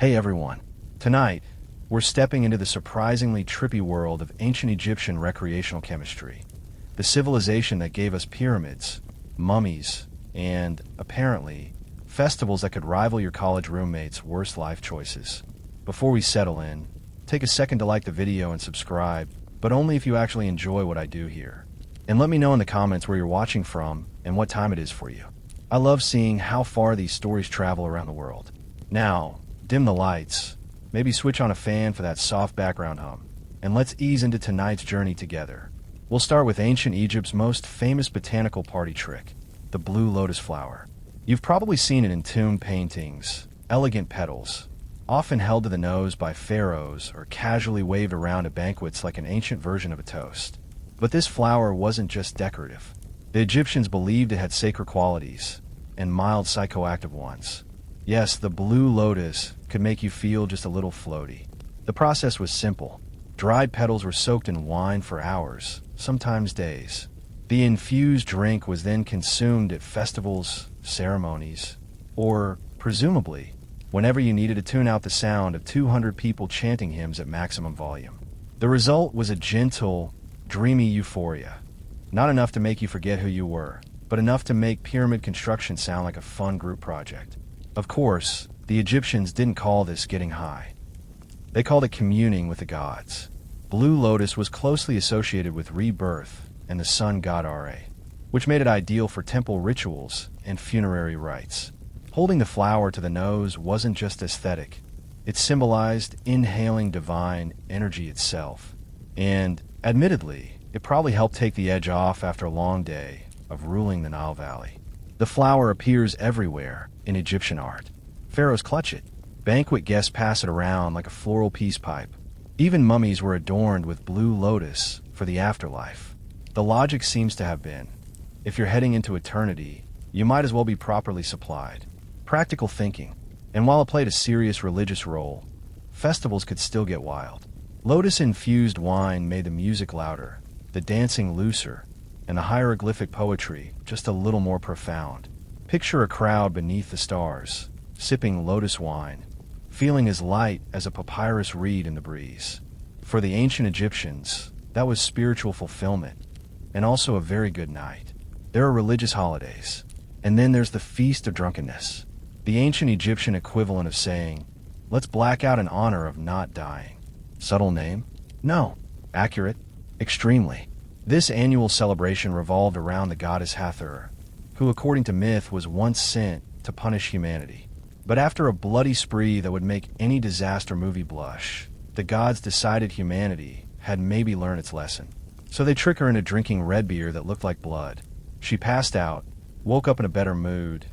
Hey everyone. Tonight, we're stepping into the surprisingly trippy world of ancient Egyptian recreational chemistry. The civilization that gave us pyramids, mummies, and, apparently, festivals that could rival your college roommate's worst life choices. Before we settle in, take a second to like the video and subscribe, but only if you actually enjoy what I do here. And let me know in the comments where you're watching from and what time it is for you. I love seeing how far these stories travel around the world. Now, dim the lights, maybe switch on a fan for that soft background hum, and let's ease into tonight's journey together. We'll start with ancient Egypt's most famous botanical party trick, the blue lotus flower. You've probably seen it in tomb paintings, elegant petals, often held to the nose by pharaohs or casually waved around at banquets like an ancient version of a toast. But this flower wasn't just decorative. The Egyptians believed it had sacred qualities, and mild psychoactive ones. Yes, the blue lotus could make you feel just a little floaty. The process was simple. Dried petals were soaked in wine for hours, sometimes days. The infused drink was then consumed at festivals, ceremonies, or, presumably, whenever you needed to tune out the sound of 200 people chanting hymns at maximum volume. The result was a gentle, dreamy euphoria. Not enough to make you forget who you were, but enough to make pyramid construction sound like a fun group project. Of course, the Egyptians didn't call this getting high. They called it communing with the gods. Blue lotus was closely associated with rebirth and the sun god Ra, which made it ideal for temple rituals and funerary rites. Holding the flower to the nose wasn't just aesthetic. It symbolized inhaling divine energy itself. And, admittedly, it probably helped take the edge off after a long day of ruling the Nile Valley. The flower appears everywhere in Egyptian art. Pharaohs clutch it. Banquet guests pass it around like a floral peace pipe. Even mummies were adorned with blue lotus for the afterlife. The logic seems to have been, if you're heading into eternity, you might as well be properly supplied. Practical thinking. And while it played a serious religious role, festivals could still get wild. Lotus-infused wine made the music louder, the dancing looser, and the hieroglyphic poetry just a little more profound. Picture a crowd beneath the stars, sipping lotus wine, feeling as light as a papyrus reed in the breeze. For the ancient Egyptians, that was spiritual fulfillment, and also a very good night. There are religious holidays, and then there's the Feast of Drunkenness, the ancient Egyptian equivalent of saying, let's black out in honor of not dying. Subtle name? No. Accurate? Extremely. This annual celebration revolved around the goddess Hathor, who according to myth was once sent to punish humanity. But after a bloody spree that would make any disaster movie blush, the gods decided humanity had maybe learned its lesson. So they trick her into drinking red beer that looked like blood. She passed out, woke up in a better mood,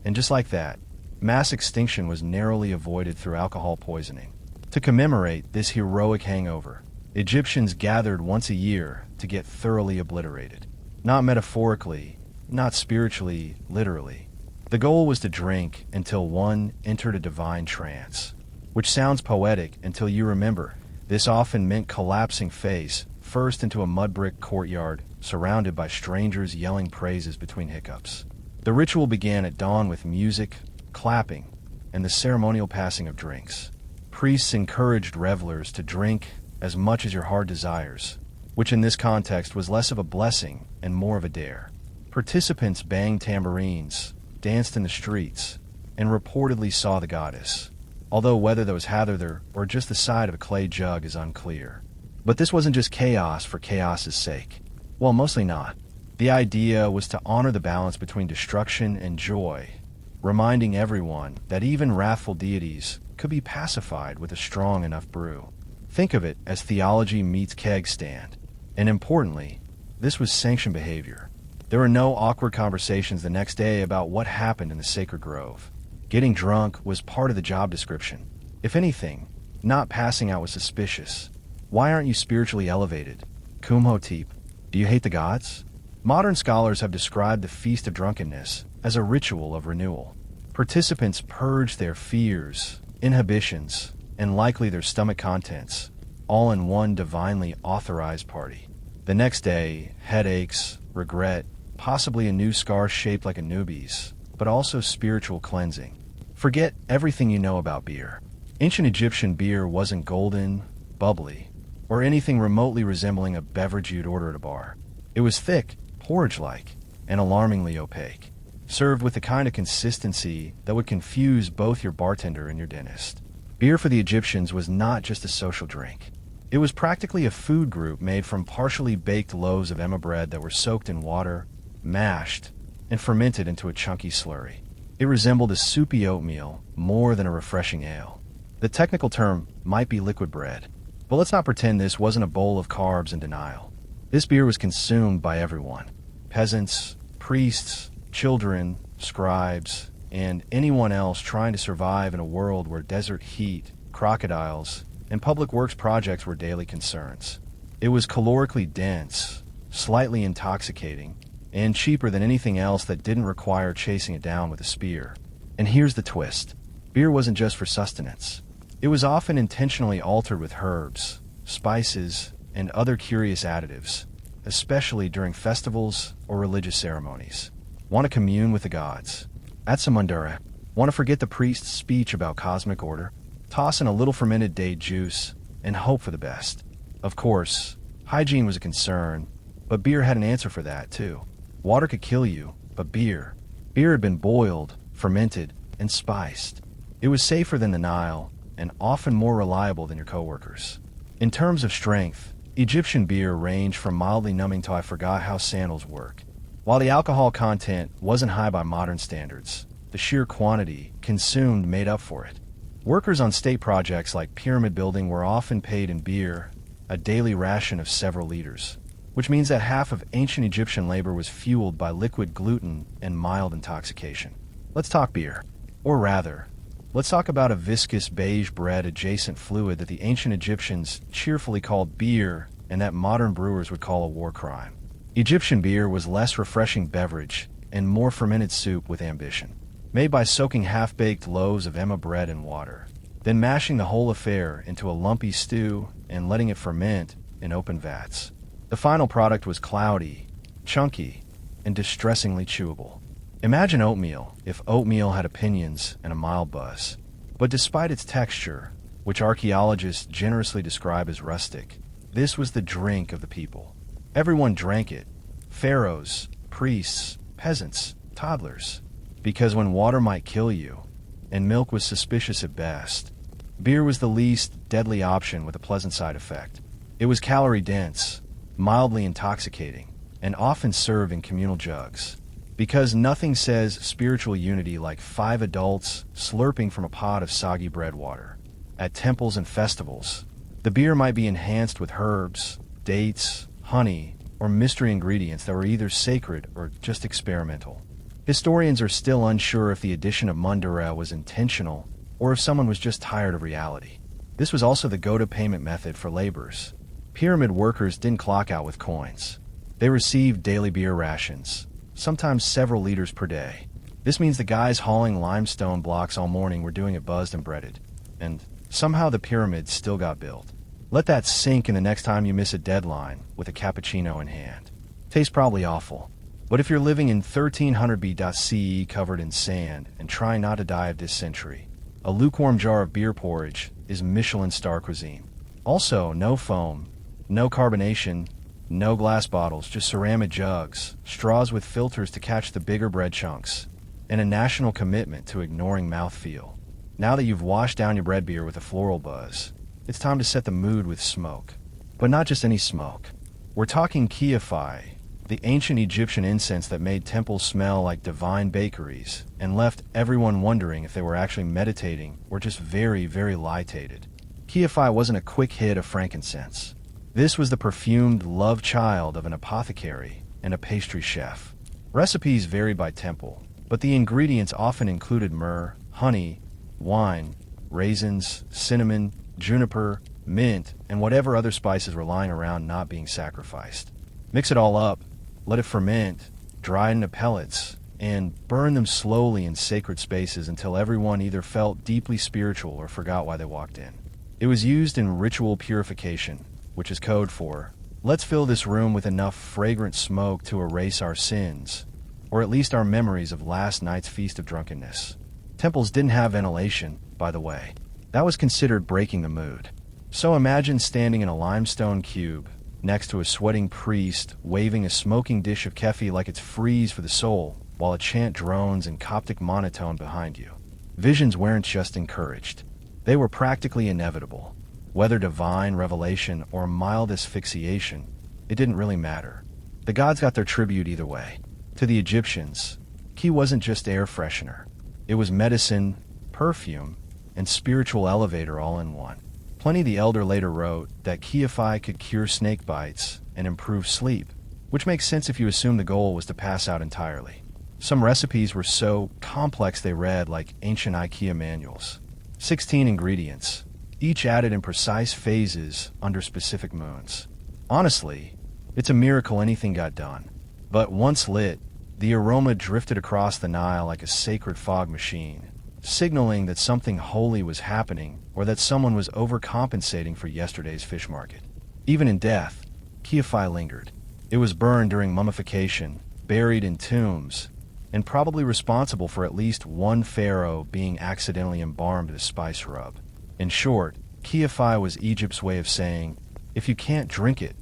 and just like that, mass extinction was narrowly avoided through alcohol poisoning. To commemorate this heroic hangover, Egyptians gathered once a year to get thoroughly obliterated. Not metaphorically, not spiritually, literally. The goal was to drink until one entered a divine trance, which sounds poetic until you remember. This often meant collapsing face first into a mud brick courtyard surrounded by strangers yelling praises between hiccups. The ritual began at dawn with music, clapping, and the ceremonial passing of drinks. Priests encouraged revelers to drink as much as your heart desires, which in this context was less of a blessing and more of a dare. Participants banged tambourines, danced in the streets, and reportedly saw the goddess, although whether that was Hathor or just the side of a clay jug is unclear. But this wasn't just chaos for chaos's sake. Well, mostly not. The idea was to honor the balance between destruction and joy, reminding everyone that even wrathful deities could be pacified with a strong enough brew. Think of it as theology meets keg stand. And importantly, this was sanctioned behavior. There were no awkward conversations the next day about what happened in the sacred grove. Getting drunk was part of the job description. If anything, not passing out was suspicious. Why aren't you spiritually elevated? Kumhotep, do you hate the gods? Modern scholars have described the Feast of Drunkenness as a ritual of renewal. Participants purged their fears, inhibitions, and likely their stomach contents, all in one divinely authorized party. The next day, headaches, regret, possibly a new scar shaped like a newbie's, but also spiritual cleansing. Forget everything you know about beer. Ancient Egyptian beer wasn't golden, bubbly, or anything remotely resembling a beverage you'd order at a bar. It was thick, porridge-like, and alarmingly opaque, served with the kind of consistency that would confuse both your bartender and your dentist. Beer for the Egyptians was not just a social drink. It was practically a food group made from partially baked loaves of emma bread that were soaked in water, mashed, and fermented into a chunky slurry. It resembled a soupy oatmeal more than a refreshing ale. The technical term might be liquid bread, but let's not pretend this wasn't a bowl of carbs in denial. This beer was consumed by everyone: peasants, priests, children, scribes, and anyone else trying to survive in a world where desert heat, crocodiles, and public works projects were daily concerns. It was calorically dense, slightly intoxicating, and cheaper than anything else that didn't require chasing it down with a spear. And here's the twist. Beer wasn't just for sustenance. It was often intentionally altered with herbs, spices, and other curious additives, especially during festivals or religious ceremonies. Want to commune with the gods? Add some mundura. Want to forget the priest's speech about cosmic order? Toss in a little fermented date juice and hope for the best. Of course, hygiene was a concern, but beer had an answer for that too. Water could kill you, but beer had been boiled, fermented, and spiced. It was safer than the Nile, and often more reliable than your coworkers. In terms of strength, Egyptian beer ranged from mildly numbing to I forgot how sandals work. While the alcohol content wasn't high by modern standards, the sheer quantity consumed made up for it. Workers on state projects like pyramid building were often paid in beer, a daily ration of several liters, which means that half of ancient Egyptian labor was fueled by liquid gluten and mild intoxication. Let's talk beer. Or rather, let's talk about a viscous beige bread adjacent fluid that the ancient Egyptians cheerfully called beer and that modern brewers would call a war crime. Egyptian beer was less refreshing beverage and more fermented soup with ambition, made by soaking half-baked loaves of emma bread in water, then mashing the whole affair into a lumpy stew and letting it ferment in open vats. The final product was cloudy, chunky, and distressingly chewable. Imagine oatmeal if oatmeal had opinions and a mild buzz. But despite its texture, which archaeologists generously describe as rustic, this was the drink of the people. Everyone drank it: pharaohs, priests, peasants, toddlers. Because when water might kill you, and milk was suspicious at best, beer was the least deadly option with a pleasant side effect. It was calorie-dense, mildly intoxicating, and often served in communal jugs. Because nothing says spiritual unity like 5 adults slurping from a pot of soggy bread water. At temples and festivals, the beer might be enhanced with herbs, dates, honey, or mystery ingredients that were either sacred or just experimental. Historians are still unsure if the addition of mundura was intentional or if someone was just tired of reality. This was also the go-to payment method for laborers. Pyramid workers didn't clock out with coins. They received daily beer rations, sometimes several liters per day. This means the guys hauling limestone blocks all morning were doing it buzzed and breaded. And somehow the pyramids still got built. Let that sink in the next time you miss a deadline with a cappuccino in hand. Tastes probably awful. But if you're living in 1300 BCE covered in sand and trying not to die of dysentery, a lukewarm jar of beer porridge is Michelin star cuisine. Also, no foam, no carbonation, no glass bottles, just ceramic jugs, straws with filters to catch the bigger bread chunks, and a national commitment to ignoring mouthfeel. Now that you've washed down your bread beer with a floral buzz, it's time to set the mood with smoke. But not just any smoke. We're talking kiafi, the ancient Egyptian incense that made temples smell like divine bakeries and left everyone wondering if they were actually meditating or just very, very litated. Kiafi wasn't a quick hit of frankincense. This was the perfumed love child of an apothecary and a pastry chef. Recipes varied by temple, but the ingredients often included myrrh, honey, wine, raisins, cinnamon, juniper, mint, and whatever other spices were lying around not being sacrificed. Mix it all up, let it ferment, dry it into pellets, and burn them slowly in sacred spaces until everyone either felt deeply spiritual or forgot why they walked in. It was used in ritual purification, which is code for, let's fill this room with enough fragrant smoke to erase our sins, or at least our memories of last night's feast of drunkenness. Temples didn't have ventilation, by the way. That was considered breaking the mood. So imagine standing in a limestone cube next to a sweating priest waving a smoking dish of kefi like it's freeze for the soul, while a chant drones in Coptic monotone behind you. Visions weren't just encouraged. They were practically inevitable. Whether divine revelation or mild asphyxiation, it didn't really matter. The gods got their tribute either way. To the Egyptians, ki wasn't just air freshener. It was medicine, perfume, and spiritual elevator all in one. Pliny the Elder later wrote that kifi could cure snake bites and improve sleep, which makes sense if you assume the goal was to pass out entirely. Some recipes were so complex they read like ancient IKEA manuals. 16 ingredients, each added in precise phases under specific moons. Honestly, it's a miracle anything got done. But once lit, the aroma drifted across the Nile like a sacred fog machine, signaling that something holy was happening or that someone was overcompensating for yesterday's fish market. Even in death, kifi lingered. It was burned during mummification, buried in tombs, and probably responsible for at least one pharaoh being accidentally embalmed with a spice rub. In short, kifi was Egypt's way of saying, if you can't drink it,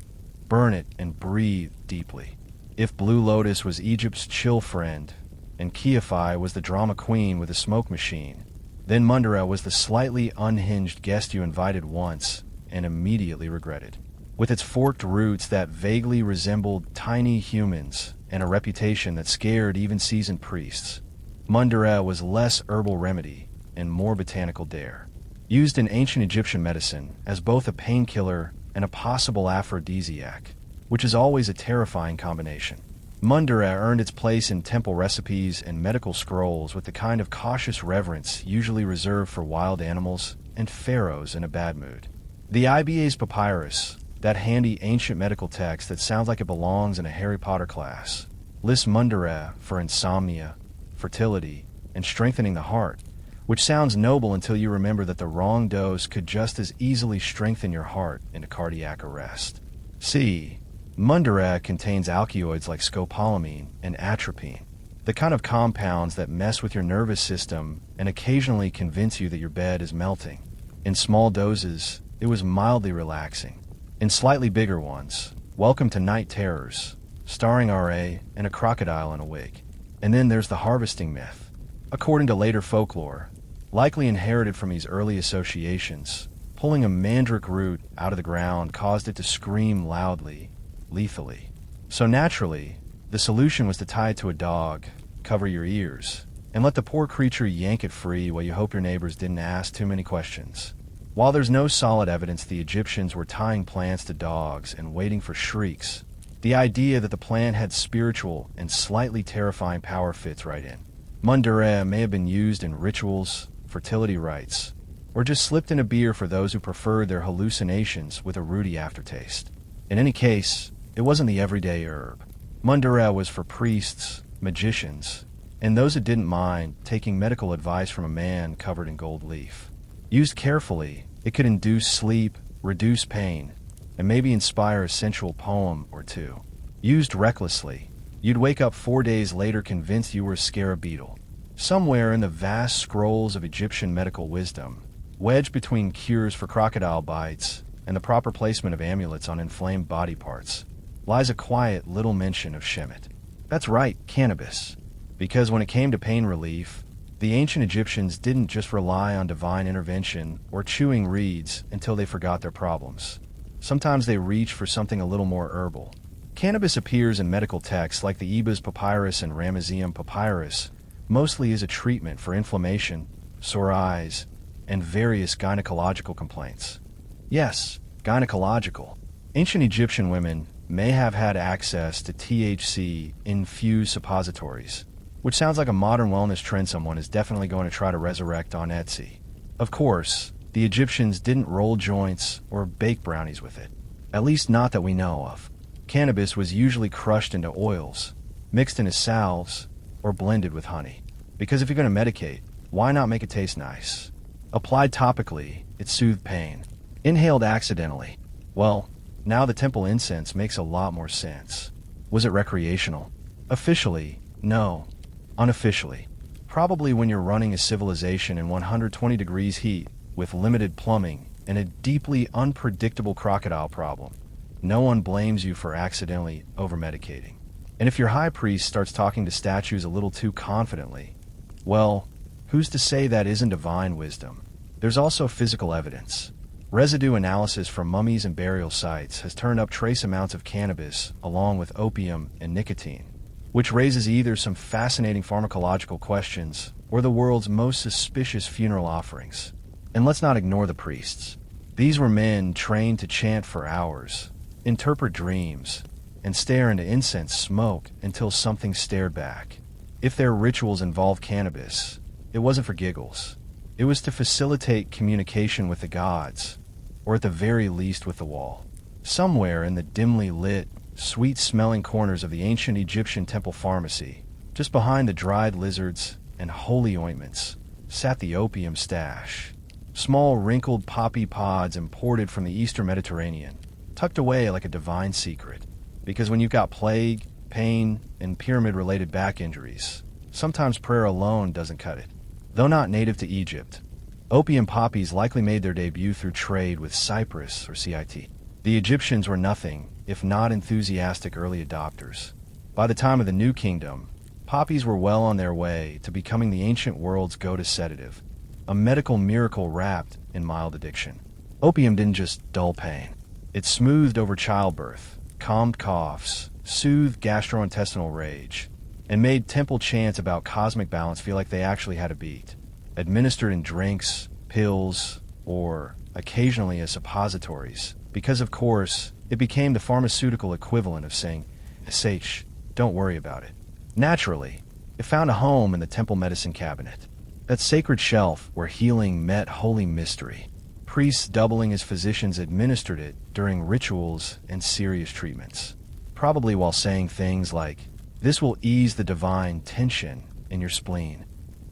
burn it and breathe deeply. If Blue Lotus was Egypt's chill friend, and kifi was the drama queen with a smoke machine, then Mundara was the slightly unhinged guest you invited once and immediately regretted. With its forked roots that vaguely resembled tiny humans and a reputation that scared even seasoned priests, Mundara was less herbal remedy and more botanical dare. Used in ancient Egyptian medicine as both a painkiller and a possible aphrodisiac, which is always a terrifying combination. Mundara earned its place in temple recipes and medical scrolls with the kind of cautious reverence usually reserved for wild animals and pharaohs in a bad mood. The Iba's Papyrus, that handy ancient medical text that sounds like it belongs in a Harry Potter class, lists Mundara for insomnia, fertility, and strengthening the heart, which sounds noble until you remember that the wrong dose could just as easily strengthen your heart into cardiac arrest. See, Mundara contains alkaloids like scopolamine and atropine, the kind of compounds that mess with your nervous system and occasionally convince you that your bed is melting. In small doses, it was mildly relaxing. In slightly bigger ones, welcome to Night Terrors, starring R.A. and a crocodile in a wig. And then there's the harvesting myth. According to later folklore, likely inherited from these early associations, pulling a mandrake root out of the ground caused it to scream loudly, lethally. So naturally, the solution was to tie it to a dog, cover your ears, and let the poor creature yank it free while you hope your neighbors didn't ask too many questions. While there's no solid evidence the Egyptians were tying plants to dogs and waiting for shrieks, the idea that the plant had spiritual and slightly terrifying power fits right in. Mundara may have been used in rituals, fertility rites, or just slipped in a beer for those who preferred their hallucinations with a rooty aftertaste. In any case, it wasn't the everyday herb. Mundara was for priests, magicians, and those who didn't mind taking medical advice from a man covered in gold leaf. Used carefully, it could induce sleep, reduce pain, and maybe inspire a sensual poem or two. Used recklessly, you'd wake up 4 days later convinced you were a scarab beetle. Somewhere in the vast scrolls of Egyptian medical wisdom, wedged between cures for crocodile bites and the proper placement of amulets on inflamed body parts, lies a quiet little mention of Shemet. That's right, cannabis. Because when it came to pain relief, the ancient Egyptians didn't just rely on divine intervention or chewing reeds until they forgot their problems. Sometimes they reached for something a little more herbal. Cannabis appears in medical texts like the Ibis Papyrus and Ramesseum Papyrus, mostly as a treatment for inflammation, sore eyes, and various gynecological complaints. Yes, gynecological. Ancient Egyptian women may have had access to THC-infused suppositories, which sounds like a modern wellness trend someone is definitely going to try to resurrect on Etsy. Of course, the Egyptians didn't roll joints or bake brownies with it, at least not that we know of. Cannabis was usually crushed into oils, mixed into salves, or blended with honey. Because if you're going to medicate, why not make it taste nice? Applied topically, it soothed pain. Inhaled accidentally, well, now the temple incense makes a lot more sense. Was it recreational? Officially, no. Unofficially, probably when you're running a civilization in 120 degrees heat, with limited plumbing and a deeply unpredictable crocodile problem. No one blames you for accidentally over-medicating. And if your high priest starts talking to statues a little too confidently, well, who's to say that isn't divine wisdom? There's also physical evidence. Residue analysis from mummies and burial sites has turned up trace amounts of cannabis along with opium and nicotine, which raises either some fascinating pharmacological questions or the world's most suspicious funeral offerings. And let's not ignore the priests. These were men trained to chant for hours, interpret dreams, and stare into incense smoke until something stared back. If their rituals involved cannabis, it wasn't for giggles. It was to facilitate communication with the gods, or at the very least with the wall. Somewhere in the dimly lit, sweet-smelling corners of the ancient Egyptian temple pharmacy, just behind the dried lizards and holy ointments, sat the opium stash. Small wrinkled poppy pods imported from the Eastern Mediterranean, tucked away like a divine secret. Because when you've got plague, pain, and pyramid-related back injuries, sometimes prayer alone doesn't cut it. Though not native to Egypt, opium poppies likely made their debut through trade with Cyprus or CIT. The Egyptians were nothing if not enthusiastic early adopters. By the time of the New Kingdom, poppies were well on their way to becoming the ancient world's go-to sedative, a medical miracle wrapped in mild addiction. Opium didn't just dull pain. It smoothed over childbirth, calmed coughs, soothed gastrointestinal rage, and made temple chants about cosmic balance feel like they actually had a beat. Administered in drinks, pills, or occasionally as suppositories, because of course, it became the pharmaceutical equivalent of saying, "Sh, don't worry about it." Naturally, it found a home in the temple medicine cabinet, that sacred shelf where healing met holy mystery. Priests doubling as physicians administered it during rituals and serious treatments, probably while saying things like, "This will ease the divine tension in your spleen."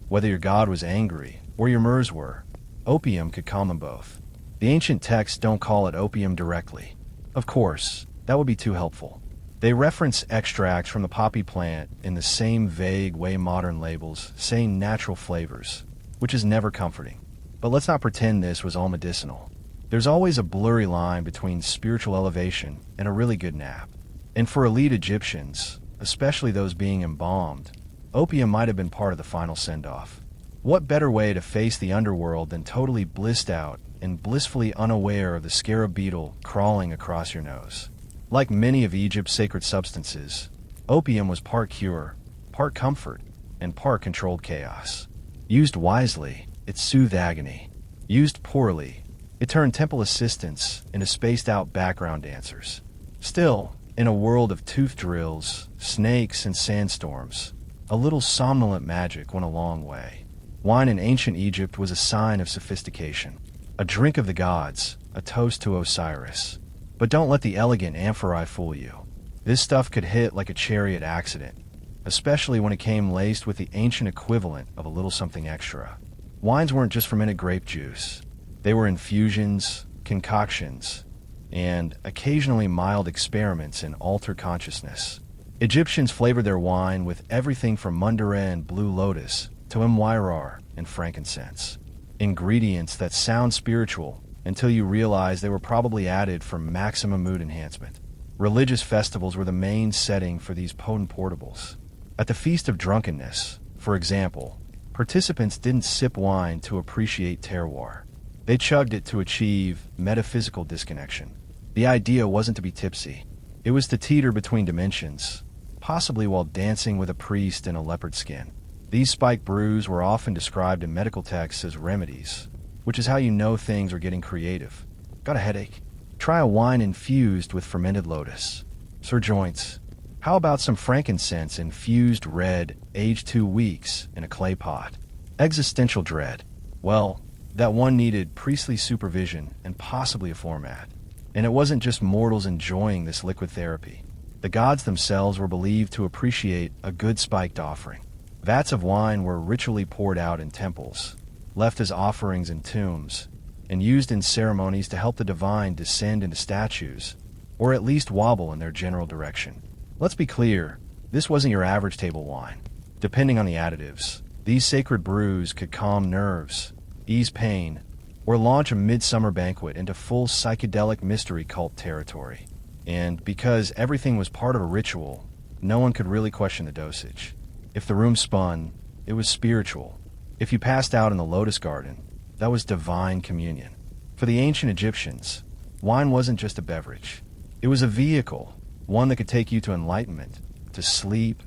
Whether your god was angry or your mers were, opium could calm them both. The ancient texts don't call it opium directly. Of course, that would be too helpful. They reference extracts from the poppy plant in the same vague way modern labels say natural flavors, which is never comforting. But let's not pretend this was all medicinal. There's always a blurry line between spiritual elevation and a really good nap. And for elite Egyptians, especially those being embalmed, opium might have been part of the final send-off. What better way to face the underworld than totally blissed out and blissfully unaware of the scarab beetle crawling across your nose? Like many of Egypt's sacred substances, opium was part cure, part comfort, and part controlled chaos. Used wisely, it soothed agony. Used poorly, it turned temple assistants into spaced-out background dancers. Still, in a world of tooth drills, snakes, and sandstorms, a little somnolent magic went a long way. Wine in ancient Egypt was a sign of sophistication. A drink of the gods, a toast to Osiris. But don't let the elegant amphorae fool you. This stuff could hit like a chariot accident, especially when it came laced with the ancient equivalent of a little something extra. Wines weren't just fermented grape juice. They were infusions, concoctions, and occasionally mild experiments in altered consciousness. Egyptians flavored their wine with everything from mundara and blue lotus to mwirar and frankincense. Ingredients that sound spiritual until you realize they were probably added for maximum mood enhancement. Religious festivals were the main setting for these potent portables. At the Feast of Drunkenness, for example, participants didn't sip wine to appreciate terroir. They chugged it to achieve metaphysical disconnection. The idea wasn't to be tipsy. It was to teeter between dimensions, possibly while dancing with a priest in a leopard skin. These spiked brews were often described in medical texts as remedies, which is how you know things are getting creative. Got a headache? Try a wine infused with fermented lotus. Sore joints? How about some frankincense infused red, aged 2 weeks in a clay pot? Existential dread? Well, that one needed priestly supervision and possibly a format. And it wasn't just mortals enjoying this liquid therapy. The gods themselves were believed to appreciate a good spiked offering. Vats of wine were ritually poured out in temples, left as offerings in tombs, and used in ceremonies to help the divine descend into statues, or at least wobble in their general direction. Let's be clear, this wasn't your average table wine. Depending on the additives, these sacred brews could calm nerves, ease pain, or launch a midsummer banquet into full psychedelic mystery cult territory. And because everything was part of a ritual, no one could really question the dosage. If the room spun, it was spiritual. If you passed out in the lotus garden, that was divine communion. For the ancient Egyptians, wine wasn't just a beverage. It was a vehicle, one that could take you to enlightenment, to sleep,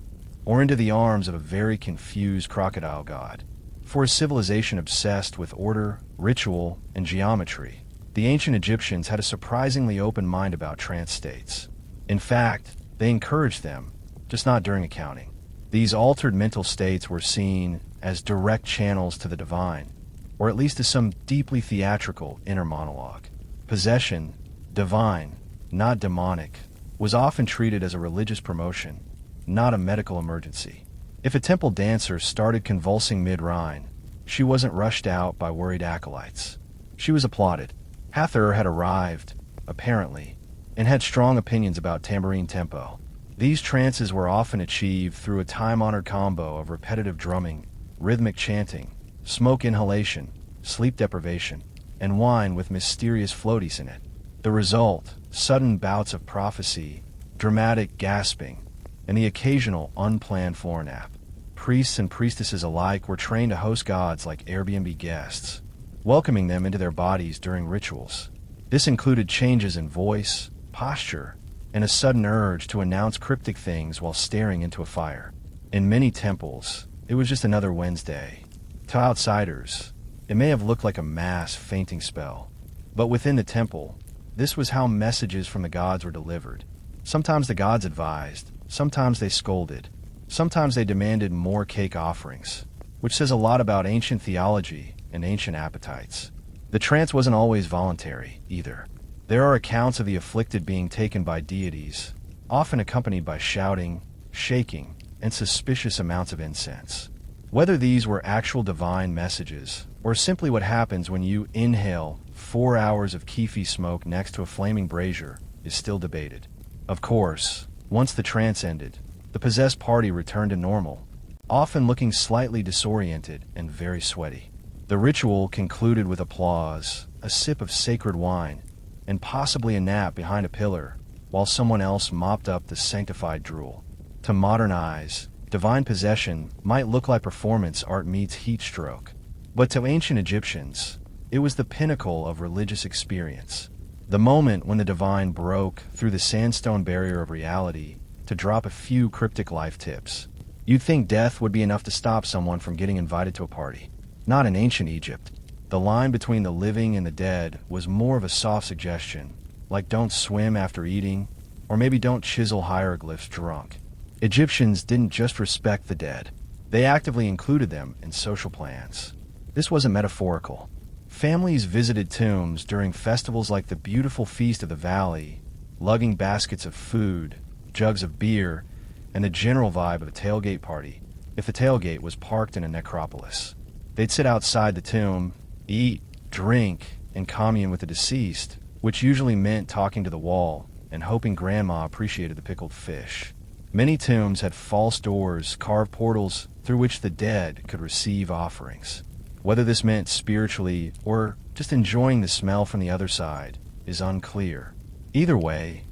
or into the arms of a very confused crocodile god. For a civilization obsessed with order, ritual, and geometry, the ancient Egyptians had a surprisingly open mind about trance states. In fact, they encouraged them, just not during accounting. These altered mental states were seen as direct channels to the divine, or at least as some deeply theatrical inner monologue. Possession, divine, not demonic, was often treated as a religious promotion, not a medical emergency. If a temple dancer started convulsing mid-rhyme, she wasn't rushed out by worried acolytes. She was applauded. Hathor had arrived, apparently, and had strong opinions about tambourine tempo. These trances were often achieved through a time-honored combo of repetitive drumming, rhythmic chanting, smoke inhalation, sleep deprivation, and wine with mysterious floaties in it. The result, sudden bouts of prophecy, dramatic gasping, and the occasional unplanned floor nap. Priests and priestesses alike were trained to host gods like Airbnb guests, welcoming them into their bodies during rituals. This included changes in voice, posture, and a sudden urge to announce cryptic things while staring into a fire. In many temples, it was just another Wednesday. To outsiders, it may have looked like a mass fainting spell. But within the temple, this was how messages from the gods were delivered. Sometimes the gods advised, sometimes they scolded, sometimes they demanded more cake offerings, which says a lot about ancient theology and ancient appetites. The trance wasn't always voluntary, either. There are accounts of the afflicted being taken by deities, often accompanied by shouting, shaking, and suspicious amounts of incense. Whether these were actual divine messages, or simply what happens when you inhale 4 hours of kefi smoke next to a flaming brazier, is still debated. Of course, once the trance ended, the possessed party returned to normal, often looking slightly disoriented and very sweaty. The ritual concluded with applause, a sip of sacred wine, and possibly a nap behind a pillar, while someone else mopped up the sanctified drool. To modern eyes, divine possession might look like performance art meets heat stroke, but to ancient Egyptians, it was the pinnacle of religious experience. The moment when the divine broke through the sandstone barrier of reality to drop a few cryptic life tips. You'd think death would be enough to stop someone from getting invited to a party. Not in ancient Egypt. The line between the living and the dead was more of a soft suggestion, like don't swim after eating, or maybe don't chisel hieroglyphs drunk. Egyptians didn't just respect the dead. They actively included them in social plans. This wasn't metaphorical. Families visited tombs during festivals like the beautiful Feast of the Valley, lugging baskets of food, jugs of beer, and the general vibe of a tailgate party, if the tailgate was parked in a necropolis. They'd sit outside the tomb, eat, drink, and commune with the deceased, which usually meant talking to the wall and hoping grandma appreciated the pickled fish. Many tombs had false doors, carved portals through which the dead could receive offerings. Whether this meant spiritually or just enjoying the smell from the other side is unclear. Either way,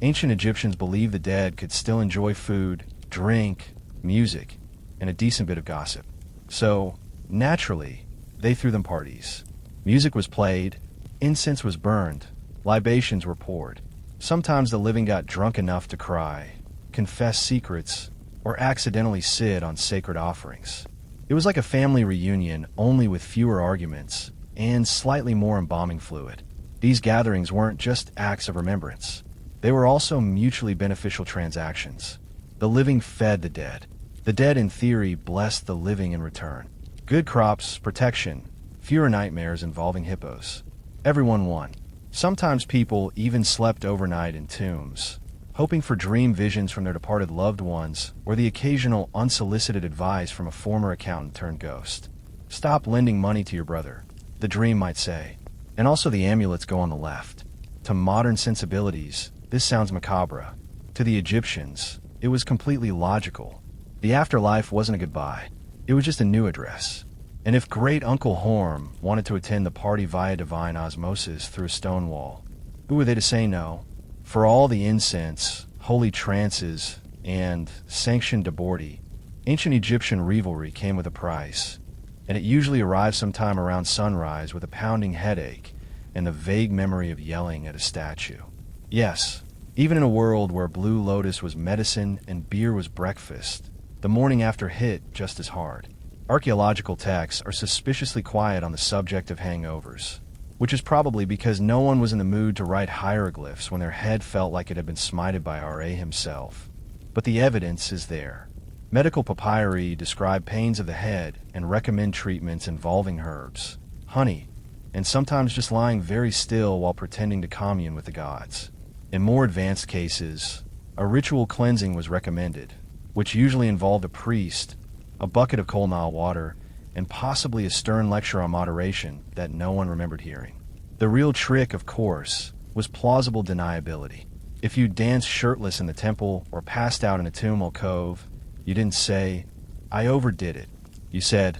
ancient Egyptians believed the dead could still enjoy food, drink, music, and a decent bit of gossip. So, naturally, they threw them parties. Music was played, incense was burned, libations were poured. Sometimes the living got drunk enough to cry, confess secrets, or accidentally sit on sacred offerings. It was like a family reunion, only with fewer arguments and slightly more embalming fluid. These gatherings weren't just acts of remembrance. They were also mutually beneficial transactions. The living fed the dead. The dead, in theory, blessed the living in return. Good crops, protection, fewer nightmares involving hippos. Everyone won. Sometimes people even slept overnight in tombs, hoping for dream visions from their departed loved ones or the occasional unsolicited advice from a former accountant turned ghost. Stop lending money to your brother, the dream might say. And also the amulets go on the left. To modern sensibilities, this sounds macabre. To the Egyptians, it was completely logical. The afterlife wasn't a goodbye. It was just a new address. And if Great Uncle Horm wanted to attend the party via divine osmosis through a stone wall, who were they to say no? For all the incense, holy trances, and sanctioned aborti, ancient Egyptian revelry came with a price, and it usually arrived sometime around sunrise with a pounding headache and the vague memory of yelling at a statue. Yes, even in a world where blue lotus was medicine and beer was breakfast, the morning after hit just as hard. Archaeological texts are suspiciously quiet on the subject of hangovers, which is probably because no one was in the mood to write hieroglyphs when their head felt like it had been smited by Ra himself. But the evidence is there. Medical papyri describe pains of the head and recommend treatments involving herbs, honey, and sometimes just lying very still while pretending to commune with the gods. In more advanced cases, a ritual cleansing was recommended, which usually involved a priest, a bucket of cold Nile water, and possibly a stern lecture on moderation that no one remembered hearing. The real trick, of course, was plausible deniability. If you danced shirtless in the temple or passed out in a tomb alcove, you didn't say, "I overdid it." You said,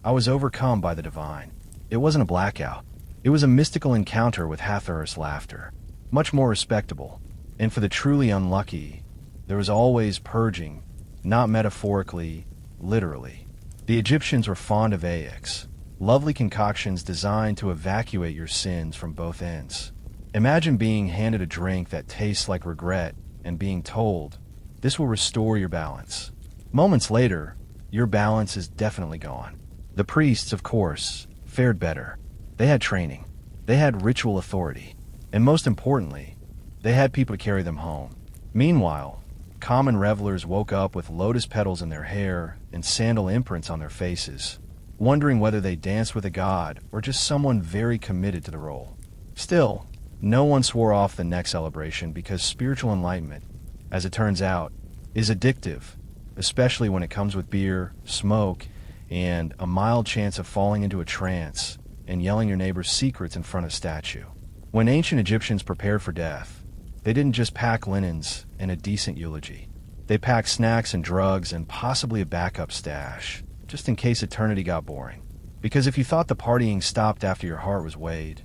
"I was overcome by the divine." It wasn't a blackout. It was a mystical encounter with Hathor's laughter. Much more respectable. And for the truly unlucky, there was always purging, not metaphorically, literally. The Egyptians were fond of aiks, lovely concoctions designed to evacuate your sins from both ends. Imagine being handed a drink that tastes like regret and being told, "This will restore your balance." Moments later, your balance is definitely gone. The priests, of course, fared better. They had training. They had ritual authority. And most importantly, they had people to carry them home. Meanwhile, common revelers woke up with lotus petals in their hair and sandal imprints on their faces, wondering whether they danced with a god or just someone very committed to the role. Still, no one swore off the next celebration because spiritual enlightenment, as it turns out, is addictive, especially when it comes with beer, smoke, and a mild chance of falling into a trance and yelling your neighbor's secrets in front of a statue. When ancient Egyptians prepared for death, they didn't just pack linens and a decent eulogy. They packed snacks and drugs and possibly a backup stash, just in case eternity got boring. Because if you thought the partying stopped after your heart was weighed,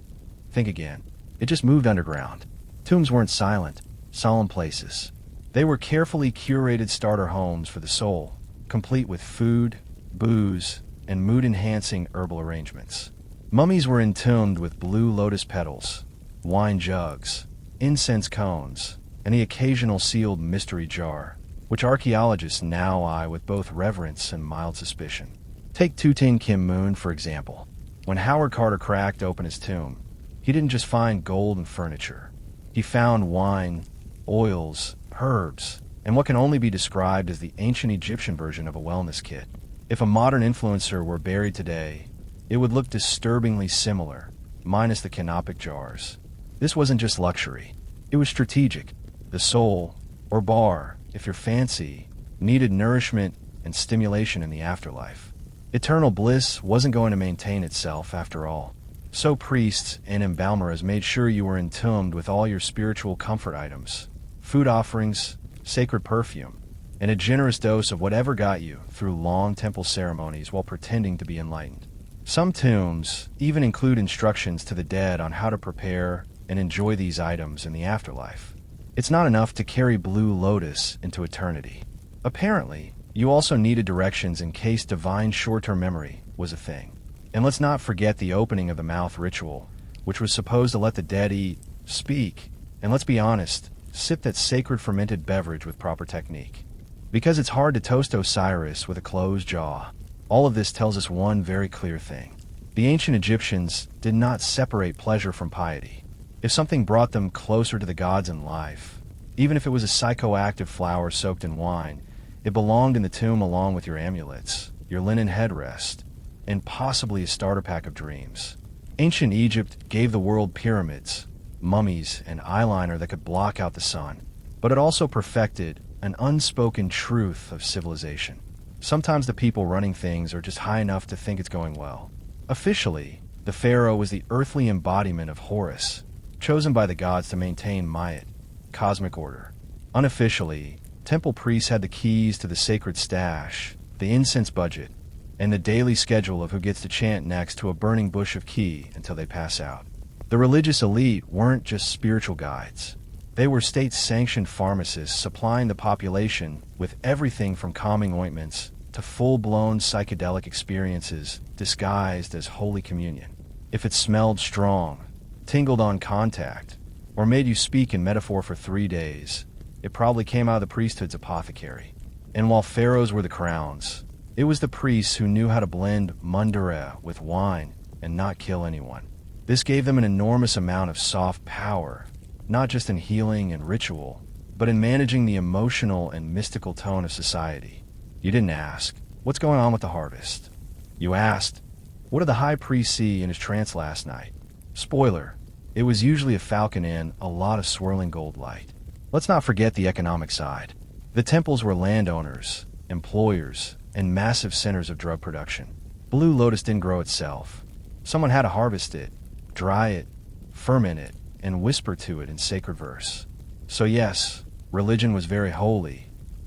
think again. It just moved underground. Tombs weren't silent, solemn places. They were carefully curated starter homes for the soul, complete with food, booze, and mood-enhancing herbal arrangements. Mummies were entombed with blue lotus petals, wine jugs, incense cones, and the occasional sealed mystery jar, which archaeologists now eye with both reverence and mild suspicion. Take Tutankhamun, for example. When Howard Carter cracked open his tomb, he didn't just find gold and furniture. He found wine, oils, herbs, and what can only be described as the ancient Egyptian version of a wellness kit. If a modern influencer were buried today, it would look disturbingly similar, minus the canopic jars. This wasn't just luxury. It was strategic. The soul, or bar, if you're fancy, needed nourishment and stimulation in the afterlife. Eternal bliss wasn't going to maintain itself after all. So priests and embalmers made sure you were entombed with all your spiritual comfort items, food offerings, sacred perfume, and a generous dose of whatever got you through long temple ceremonies while pretending to be enlightened. Some tombs even include instructions to the dead on how to prepare and enjoy these items in the afterlife. It's not enough to carry blue lotus into eternity. Apparently, you also needed directions in case divine short-term memory was a thing. And let's not forget the opening of the mouth ritual, which was supposed to let the dead eat, speak, and let's be honest, sip that sacred fermented beverage with proper technique. Because it's hard to toast Osiris with a closed jaw. All of this tells us one very clear thing. The ancient Egyptians did not separate pleasure from piety. If something brought them closer to the gods in life, even if it was a psychoactive flower soaked in wine, it belonged in the tomb along with your amulets, your linen headrest, and possibly a starter pack of dreams. Ancient Egypt gave the world pyramids, mummies, and eyeliner that could block out the sun, but it also perfected an unspoken truth of civilization. Sometimes the people running things are just high enough to think it's going well. Officially, the pharaoh was the earthly embodiment of Horus, chosen by the gods to maintain Ma'at, cosmic order. Unofficially, temple priests had the keys to the sacred stash, the incense budget, and the daily schedule of who gets to chant next to a burning bush of ki until they pass out. The religious elite weren't just spiritual guides. They were state-sanctioned pharmacists supplying the population with everything from calming ointments to full-blown psychedelic experiences disguised as Holy Communion. If it smelled strong, tingled on contact, or made you speak in metaphor for 3 days, it probably came out of the priesthood's apothecary. And while pharaohs were the crowns, it was the priests who knew how to blend mundara with wine and not kill anyone. This gave them an enormous amount of soft power, not just in healing and ritual, but in managing the emotional and mystical tone of society. You didn't ask, what's going on with the harvest? You asked, what did the high priest see in his trance last night? Spoiler, it was usually a falcon and a lot of swirling gold light. Let's not forget the economic side. The temples were landowners, employers, and massive centers of drug production. Blue lotus didn't grow itself. Someone had to harvest it, dry it, ferment it, and whisper to it in sacred verse. So yes, religion was very holy,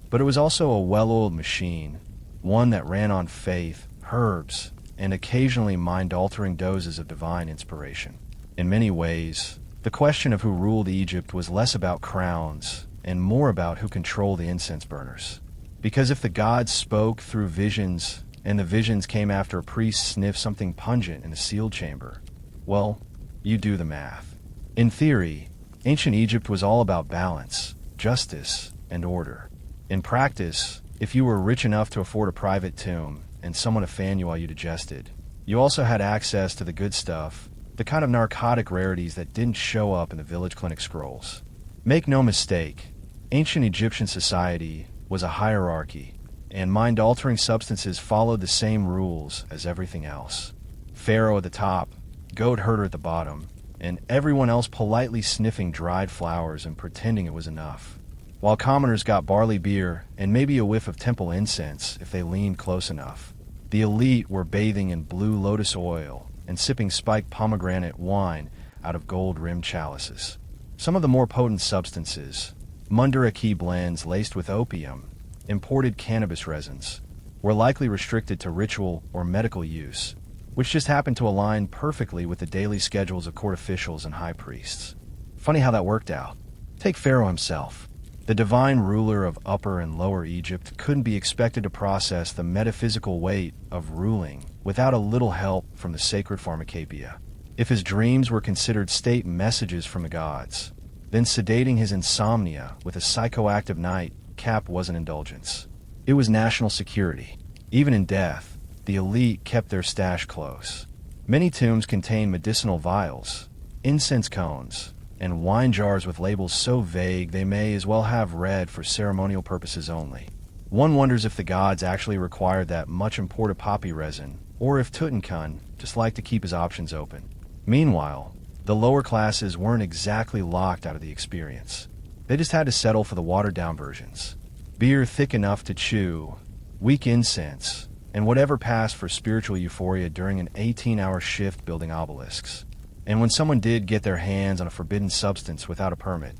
but it was also a well-oiled machine, one that ran on faith, herbs, and occasionally mind-altering doses of divine inspiration. In many ways, the question of who ruled Egypt was less about crowns and more about who controlled the incense burners. Because if the gods spoke through visions, and the visions came after a priest sniffed something pungent in a sealed chamber, well, you do the math. In theory, ancient Egypt was all about balance, justice, and order. In practice, if you were rich enough to afford a private tomb and someone to fan you while you digested, you also had access to the good stuff, the kind of narcotic rarities that didn't show up in the village clinic scrolls. Make no mistake, ancient Egyptian society was a hierarchy, and mind-altering substances followed the same rules as everything else. Pharaoh at the top, goat herder at the bottom, and everyone else politely sniffing dried flowers and pretending it was enough. While commoners got barley beer and maybe a whiff of temple incense if they leaned close enough, the elite were bathing in blue lotus oil and sipping spiked pomegranate wine out of gold-rimmed chalices. Some of the more potent substances, mundara key blends laced with opium, imported cannabis resins, were likely restricted to ritual or medical use, which just happened to align perfectly with the daily schedules of court officials and high priests. Funny how that worked out. Take Pharaoh himself. The divine ruler of Upper and Lower Egypt couldn't be expected to process the metaphysical weight of ruling without a little help from the sacred pharmacopoeia. If his dreams were considered state messages from the gods, then sedating his insomnia with a psychoactive nightcap wasn't indulgence. It was national security. Even in death, the elite kept their stash close. Many tombs contain medicinal vials, incense cones, and wine jars with labels so vague they may as well have read for ceremonial purposes only. One wonders if the gods actually required that much imported poppy resin, or if Tutankhamun just liked to keep his options open. Meanwhile, the lower classes weren't exactly locked out of the experience. They just had to settle for the watered-down versions. Beer thick enough to chew, weak incense, and whatever passed for spiritual euphoria during an 18-hour shift building obelisks. And when someone did get their hands on a forbidden substance without a permit,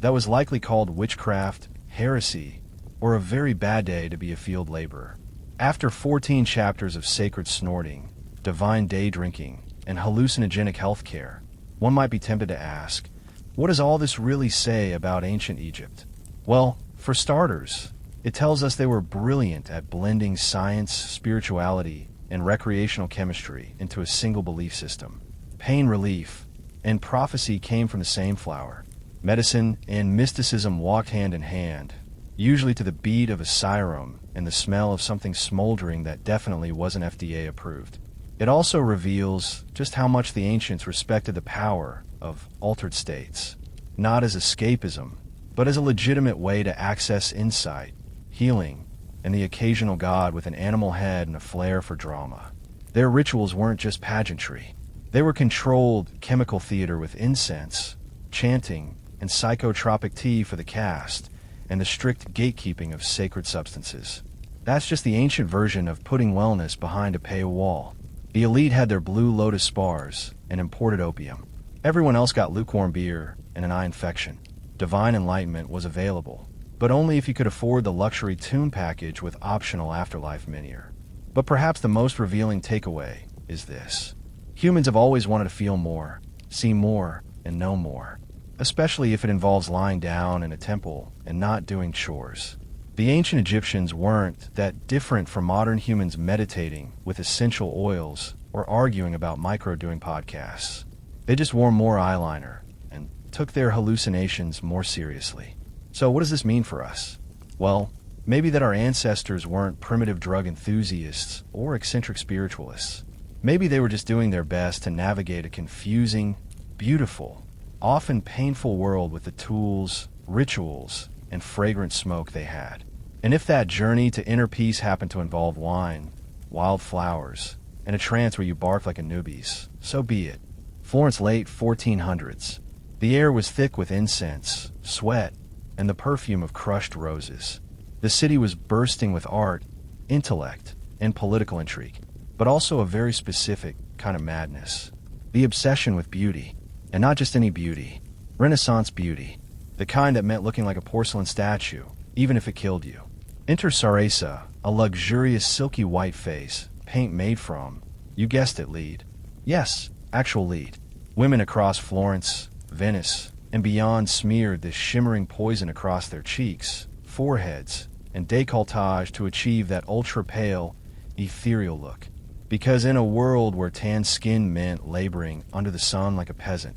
that was likely called witchcraft, heresy, or a very bad day to be a field laborer. After 14 chapters of sacred snorting, divine day drinking, and hallucinogenic healthcare, one might be tempted to ask, what does all this really say about ancient Egypt? Well, for starters, it tells us they were brilliant at blending science, spirituality, and recreational chemistry into a single belief system. Pain relief and prophecy came from the same flower. Medicine and mysticism walked hand in hand, usually to the beat of a siren and the smell of something smoldering that definitely wasn't FDA approved. It also reveals just how much the ancients respected the power of altered states, not as escapism, but as a legitimate way to access insight, healing, and the occasional god with an animal head and a flair for drama. Their rituals weren't just pageantry. They were controlled chemical theater with incense, chanting, and psychotropic tea for the caste, and the strict gatekeeping of sacred substances. That's just the ancient version of putting wellness behind a paywall. The elite had their blue lotus spars and imported opium. Everyone else got lukewarm beer and an eye infection. Divine enlightenment was available, but only if you could afford the luxury tomb package with optional afterlife minier. But perhaps the most revealing takeaway is this. Humans have always wanted to feel more, see more, and know more, especially if it involves lying down in a temple and not doing chores. The ancient Egyptians weren't that different from modern humans meditating with essential oils or arguing about micro-doing podcasts. They just wore more eyeliner and took their hallucinations more seriously. So what does this mean for us? Well, maybe that our ancestors weren't primitive drug enthusiasts or eccentric spiritualists. Maybe they were just doing their best to navigate a confusing, beautiful, often painful world with the tools, rituals, and fragrant smoke they had. And if that journey to inner peace happened to involve wine, wild flowers, and a trance where you bark like Anubis, so be it. Florence, late 1400s. The air was thick with incense, sweat, and the perfume of crushed roses. The city was bursting with art, intellect, and political intrigue, but also a very specific kind of madness. The obsession with beauty, and not just any beauty, Renaissance beauty, the kind that meant looking like a porcelain statue, even if it killed you. Enter Sarasa, a luxurious silky white face, paint made from, you guessed it, lead. Yes, actual lead. Women across Florence, Venice, and beyond smeared this shimmering poison across their cheeks, foreheads, and décolletage to achieve that ultra-pale, ethereal look. Because in a world where tan skin meant laboring under the sun like a peasant,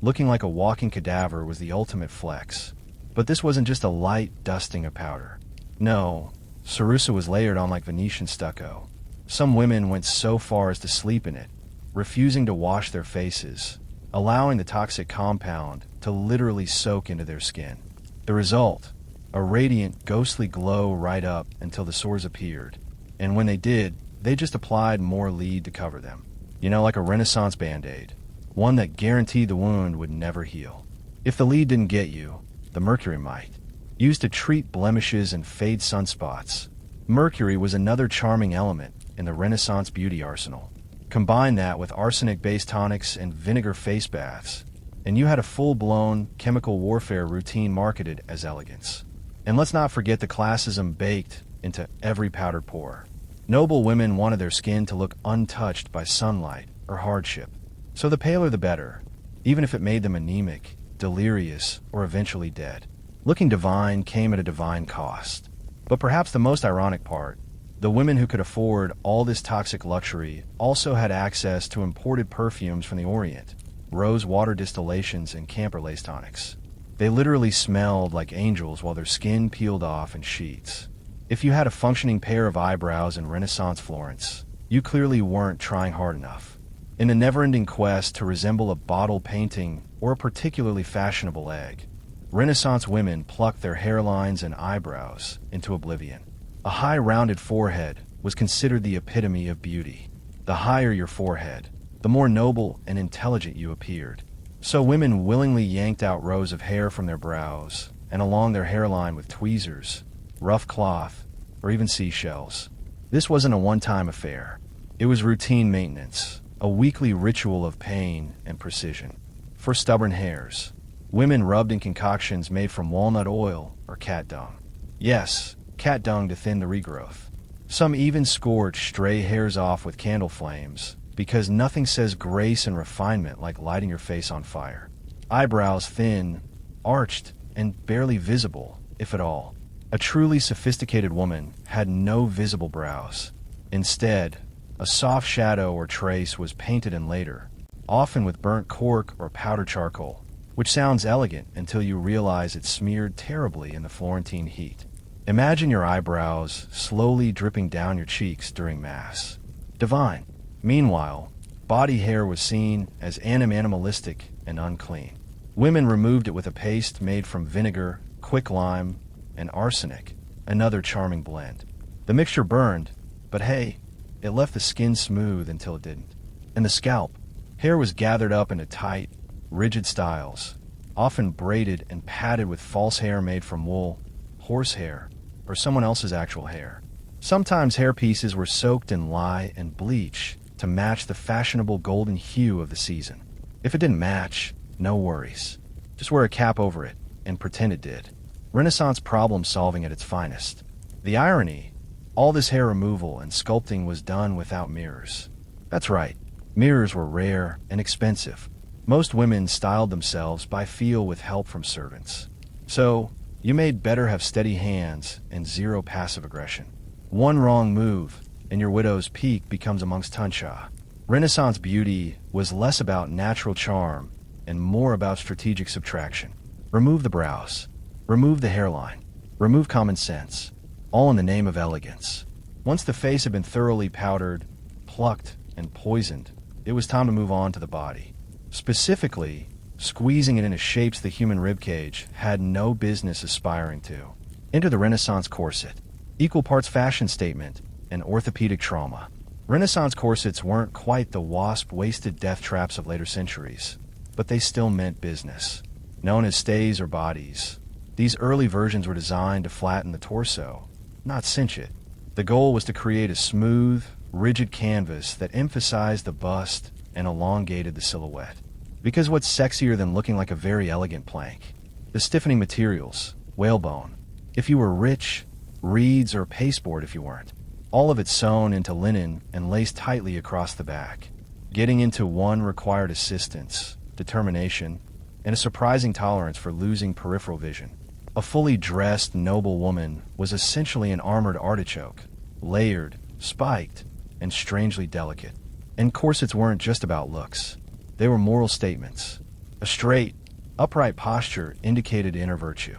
looking like a walking cadaver was the ultimate flex. But this wasn't just a light dusting of powder. No, Sarasa was layered on like Venetian stucco. Some women went so far as to sleep in it, refusing to wash their faces, allowing the toxic compound to literally soak into their skin. The result, a radiant, ghostly glow right up until the sores appeared. And when they did, they just applied more lead to cover them. You know, like a Renaissance Band-Aid. One that guaranteed the wound would never heal. If the lead didn't get you, the mercury might. Used to treat blemishes and fade sunspots, mercury was another charming element in the Renaissance beauty arsenal. Combine that with arsenic-based tonics and vinegar face baths, and you had a full-blown chemical warfare routine marketed as elegance. And let's not forget the classism baked into every powdered pore. Noble women wanted their skin to look untouched by sunlight or hardship. So the paler the better, even if it made them anemic, delirious, or eventually dead. Looking divine came at a divine cost. But perhaps the most ironic part, the women who could afford all this toxic luxury also had access to imported perfumes from the Orient, rose water distillations, and camphor lace tonics. They literally smelled like angels while their skin peeled off in sheets. If you had a functioning pair of eyebrows in Renaissance Florence, you clearly weren't trying hard enough. In a never-ending quest to resemble a bottle painting or a particularly fashionable egg, Renaissance women plucked their hairlines and eyebrows into oblivion. A high rounded forehead was considered the epitome of beauty. The higher your forehead, the more noble and intelligent you appeared. So women willingly yanked out rows of hair from their brows and along their hairline with tweezers, rough cloth, or even seashells. This wasn't a one-time affair. It was routine maintenance, a weekly ritual of pain and precision. For stubborn hairs, women rubbed in concoctions made from walnut oil or cat dung. Yes, cat dung to thin the regrowth. Some even scorched stray hairs off with candle flames, because nothing says grace and refinement like lighting your face on fire. Eyebrows thin, arched, and barely visible, if at all. A truly sophisticated woman had no visible brows. Instead, a soft shadow or trace was painted in later, often with burnt cork or powdered charcoal, which sounds elegant until you realize it's smeared terribly in the Florentine heat. Imagine your eyebrows slowly dripping down your cheeks during Mass. Divine. Meanwhile, body hair was seen as animalistic and unclean. Women removed it with a paste made from vinegar, quicklime, and arsenic, another charming blend. The mixture burned, but hey, it left the skin smooth until it didn't. And the scalp. Hair was gathered up into tight, rigid styles, often braided and padded with false hair made from wool, horsehair, or someone else's actual hair. Sometimes hair pieces were soaked in lye and bleach to match the fashionable golden hue of the season. If it didn't match, no worries. Just wear a cap over it and pretend it did. Renaissance problem solving at its finest. The irony, All this hair removal and sculpting was done without mirrors. That's right, mirrors were rare and expensive. Most women styled themselves by feel with help from servants. So, you made better have steady hands and zero passive aggression. One wrong move, and your widow's peak becomes amongst Tuncha. Renaissance beauty was less about natural charm and more about strategic subtraction. Remove the brows, remove the hairline, remove common sense, all in the name of elegance. Once the face had been thoroughly powdered, plucked, and poisoned, it was time to move on to the body. Specifically, squeezing it into shapes the human ribcage had no business aspiring to. Enter the Renaissance corset, equal parts fashion statement and orthopedic trauma. Renaissance corsets weren't quite the wasp-waisted death traps of later centuries, but they still meant business. Known as stays or bodies, these early versions were designed to flatten the torso, not cinch it. The goal was to create a smooth, rigid canvas that emphasized the bust and elongated the silhouette. Because what's sexier than looking like a very elegant plank? The stiffening materials, whalebone. If you were rich, reeds or pasteboard if you weren't. All of it sewn into linen and laced tightly across the back. Getting into one required assistance, determination, and a surprising tolerance for losing peripheral vision. A fully dressed, noble woman was essentially an armored artichoke, layered, spiked, and strangely delicate. And corsets weren't just about looks. They were moral statements. A straight, upright posture indicated inner virtue.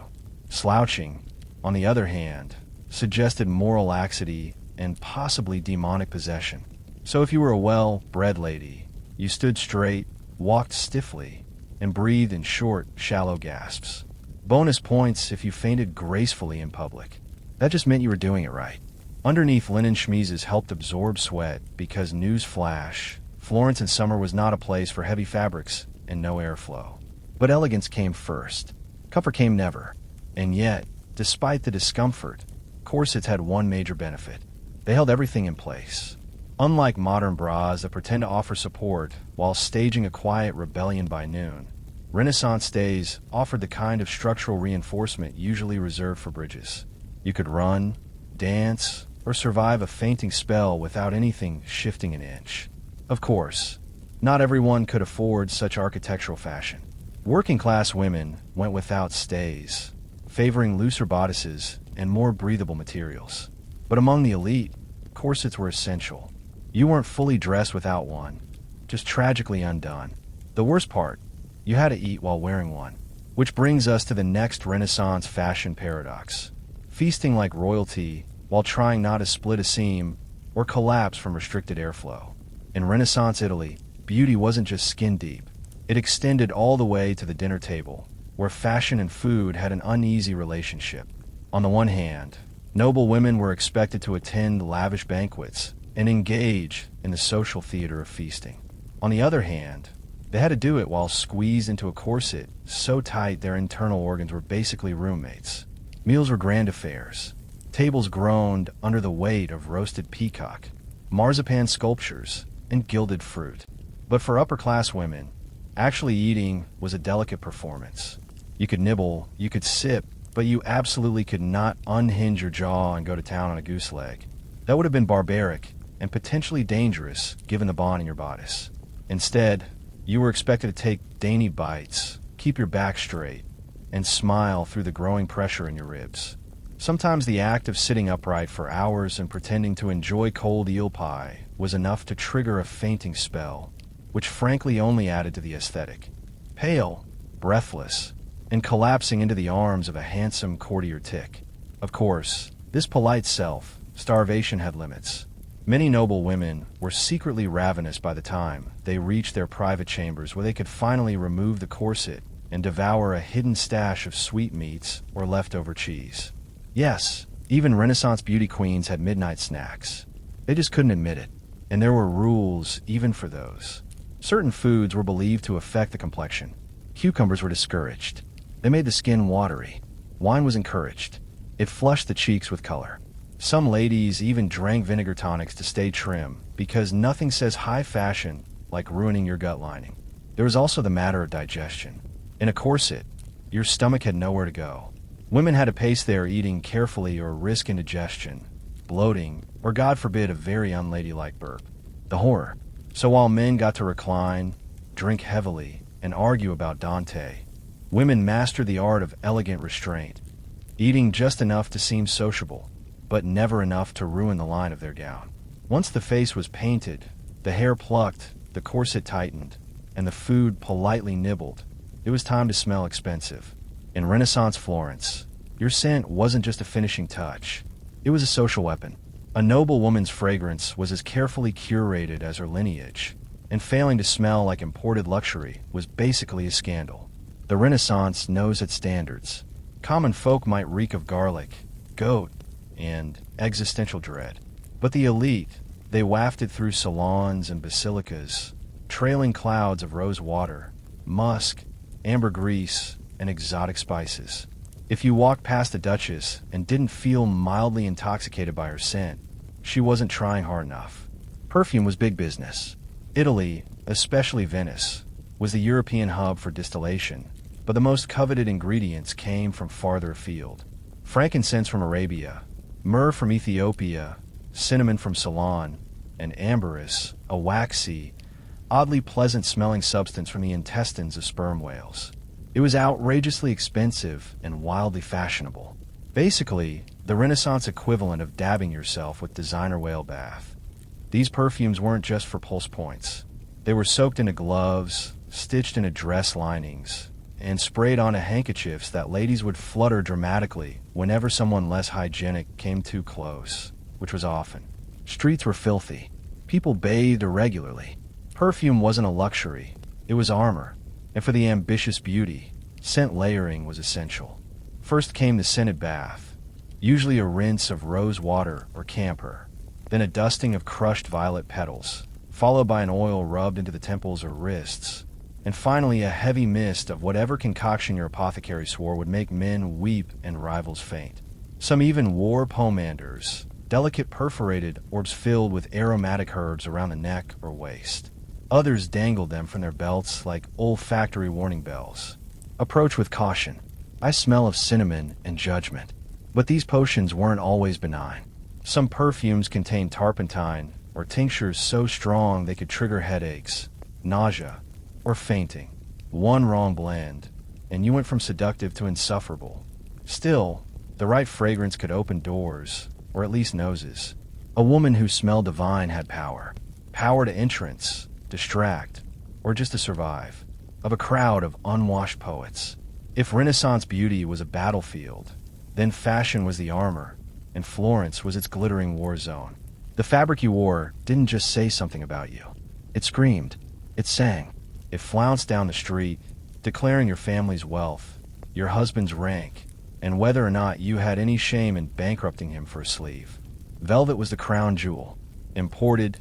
Slouching, on the other hand, suggested moral laxity and possibly demonic possession. So if you were a well-bred lady, you stood straight, walked stiffly, and breathed in short, shallow gasps. Bonus points if you fainted gracefully in public. That just meant you were doing it right. Underneath linen chemises helped absorb sweat because news flash, Florence in summer was not a place for heavy fabrics and no airflow. But elegance came first. Comfort came never. And yet, despite the discomfort, corsets had one major benefit. They held everything in place. Unlike modern bras that pretend to offer support while staging a quiet rebellion by noon, Renaissance stays offered the kind of structural reinforcement usually reserved for bridges. You could run, dance, or survive a fainting spell without anything shifting an inch. Of course, not everyone could afford such architectural fashion. Working-class women went without stays, favoring looser bodices and more breathable materials. But among the elite, corsets were essential. You weren't fully dressed without one, just tragically undone. The worst part, you had to eat while wearing one. Which brings us to the next Renaissance fashion paradox. Feasting like royalty while trying not to split a seam or collapse from restricted airflow. In Renaissance Italy, beauty wasn't just skin deep. It extended all the way to the dinner table, where fashion and food had an uneasy relationship. On the one hand, noble women were expected to attend lavish banquets and engage in the social theater of feasting. On the other hand, they had to do it while squeezed into a corset so tight their internal organs were basically roommates. Meals were grand affairs. Tables groaned under the weight of roasted peacock, marzipan sculptures, and gilded fruit. But for upper-class women, actually eating was a delicate performance. You could nibble, you could sip, but you absolutely could not unhinge your jaw and go to town on a goose leg. That would have been barbaric and potentially dangerous given the bond in your bodice. Instead, you were expected to take dainty bites, keep your back straight, and smile through the growing pressure in your ribs. Sometimes the act of sitting upright for hours and pretending to enjoy cold eel pie was enough to trigger a fainting spell, which frankly only added to the aesthetic. Pale, breathless, and collapsing into the arms of a handsome courtier tick. Of course, this polite self, starvation had limits. Many noble women were secretly ravenous by the time they reached their private chambers where they could finally remove the corset and devour a hidden stash of sweetmeats or leftover cheese. Yes, even Renaissance beauty queens had midnight snacks. They just couldn't admit it, and there were rules even for those. Certain foods were believed to affect the complexion. Cucumbers were discouraged. They made the skin watery. Wine was encouraged. It flushed the cheeks with color. Some ladies even drank vinegar tonics to stay trim, because nothing says high fashion like ruining your gut lining. There was also the matter of digestion. In a corset, your stomach had nowhere to go. Women had to pace their eating carefully or risk indigestion, bloating, or God forbid a very unladylike burp. The horror. So while men got to recline, drink heavily, and argue about Dante, women mastered the art of elegant restraint, eating just enough to seem sociable, but never enough to ruin the line of their gown. Once the face was painted, the hair plucked, the corset tightened, and the food politely nibbled, it was time to smell expensive. In Renaissance Florence, your scent wasn't just a finishing touch. It was a social weapon. A noble woman's fragrance was as carefully curated as her lineage, and failing to smell like imported luxury was basically a scandal. The Renaissance knows its standards. Common folk might reek of garlic, goat, and existential dread. But the elite, they wafted through salons and basilicas, trailing clouds of rose water, musk, ambergris, and exotic spices. If you walked past a duchess and didn't feel mildly intoxicated by her scent, she wasn't trying hard enough. Perfume was big business. Italy, especially Venice, was the European hub for distillation, but the most coveted ingredients came from farther afield. Frankincense from Arabia, myrrh from Ethiopia, cinnamon from Ceylon, and ambergris, a waxy, oddly pleasant-smelling substance from the intestines of sperm whales. It was outrageously expensive and wildly fashionable. Basically, the Renaissance equivalent of dabbing yourself with designer whale bath. These perfumes weren't just for pulse points. They were soaked into gloves, stitched into dress linings, and sprayed onto handkerchiefs that ladies would flutter dramatically whenever someone less hygienic came too close, which was often. Streets were filthy. People bathed irregularly. Perfume wasn't a luxury, it was armor, and for the ambitious beauty, scent layering was essential. First came the scented bath, usually a rinse of rose water or camphor, then a dusting of crushed violet petals, followed by an oil rubbed into the temples or wrists, and finally a heavy mist of whatever concoction your apothecary swore would make men weep and rivals faint. Some even wore pomanders, delicate perforated orbs filled with aromatic herbs around the neck or waist. Others dangled them from their belts like olfactory warning bells. Approach with caution. I smell of cinnamon and judgment. But these potions weren't always benign. Some perfumes contained turpentine or tinctures so strong they could trigger headaches, nausea, or fainting. One wrong blend, and you went from seductive to insufferable. Still, the right fragrance could open doors, or at least noses. A woman who smelled divine had power. Power to entrance, distract, or just to survive, of a crowd of unwashed poets. If Renaissance beauty was a battlefield, then fashion was the armor, and Florence was its glittering war zone. The fabric you wore didn't just say something about you. It screamed, it sang, it flounced down the street, declaring your family's wealth, your husband's rank, and whether or not you had any shame in bankrupting him for a sleeve. Velvet was the crown jewel, imported,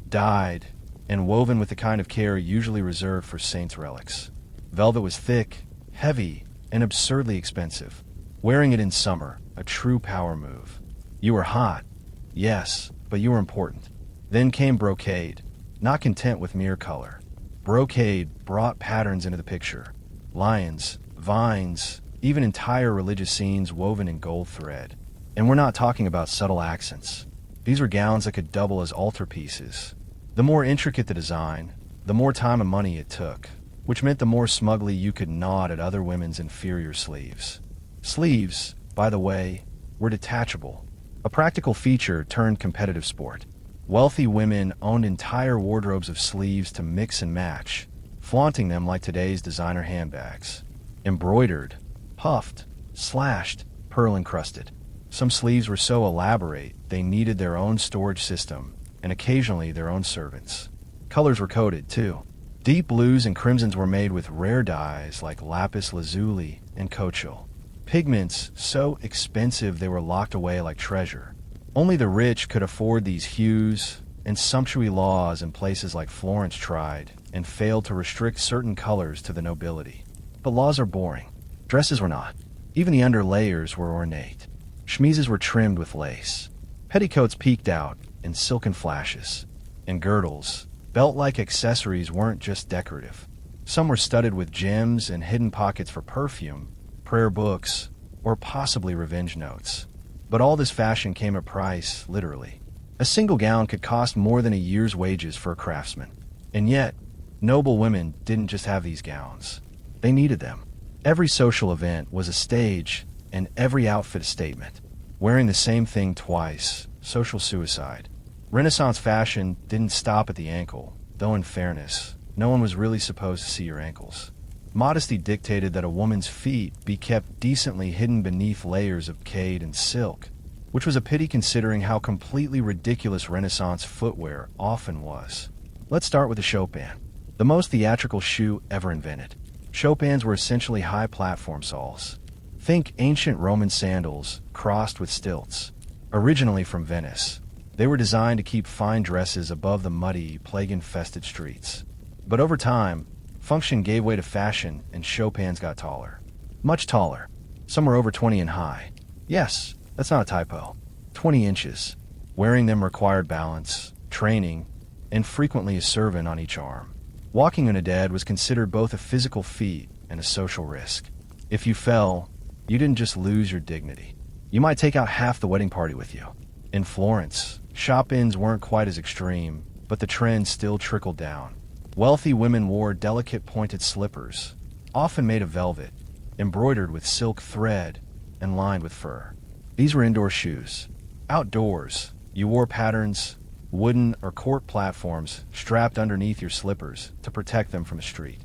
dyed, and woven with the kind of care usually reserved for saints' relics. Velvet was thick, heavy, and absurdly expensive. Wearing it in summer, a true power move. You were hot, yes, but you were important. Then came brocade, not content with mere color. Brocade brought patterns into the picture. Lions, vines, even entire religious scenes woven in gold thread. And we're not talking about subtle accents. These were gowns that could double as altarpieces. The more intricate the design, the more time and money it took, which meant the more smugly you could nod at other women's inferior sleeves. Sleeves, by the way, were detachable, a practical feature turned competitive sport. Wealthy women owned entire wardrobes of sleeves to mix and match, flaunting them like today's designer handbags. Embroidered, puffed, slashed, pearl-encrusted. Some sleeves were so elaborate they needed their own storage system, and occasionally their own servants. Colors were coded, too. Deep blues and crimsons were made with rare dyes like lapis lazuli and cochiol. Pigments so expensive they were locked away like treasure. Only the rich could afford these hues, and sumptuary laws in places like Florence tried and failed to restrict certain colors to the nobility. But laws are boring. Dresses were not. Even the underlayers were ornate. Chemises were trimmed with lace. Petticoats peeked out in silken flashes. And girdles, belt-like accessories weren't just decorative. Some were studded with gems and hidden pockets for perfume, prayer books, or possibly revenge notes. But all this fashion came at a price, literally. A single gown could cost more than a year's wages for a craftsman. And yet, noble women didn't just have these gowns. They needed them. Every social event was a stage, and every outfit a statement. Wearing the same thing twice, social suicide. Renaissance fashion didn't stop at the ankle, though in fairness, no one was really supposed to see your ankles. Modesty dictated that a woman's feet be kept decently hidden beneath layers of jade and silk, which was a pity considering how completely ridiculous Renaissance footwear often was. Let's start with the Chopin, the most theatrical shoe ever invented. Chopins were essentially high platform soles. Think ancient Roman sandals crossed with stilts. Originally from Venice, they were designed to keep fine dresses above the muddy, plague-infested streets. But over time, function gave way to fashion and Chopins got taller. Much taller. Some were over 20 in high. Yes, that's not a typo. 20 inches. Wearing them required balance, training, and frequently a servant on each arm. Walking on a dead was considered both a physical feat and a social risk. If you fell, you didn't just lose your dignity. You might take out half the wedding party with you. In Florence, shop-ins weren't quite as extreme, but the trend still trickled down. Wealthy women wore delicate pointed slippers, often made of velvet, embroidered with silk thread and lined with fur. These were indoor shoes. Outdoors, you wore patterns, wooden or cork platforms strapped underneath your slippers to protect them from the street.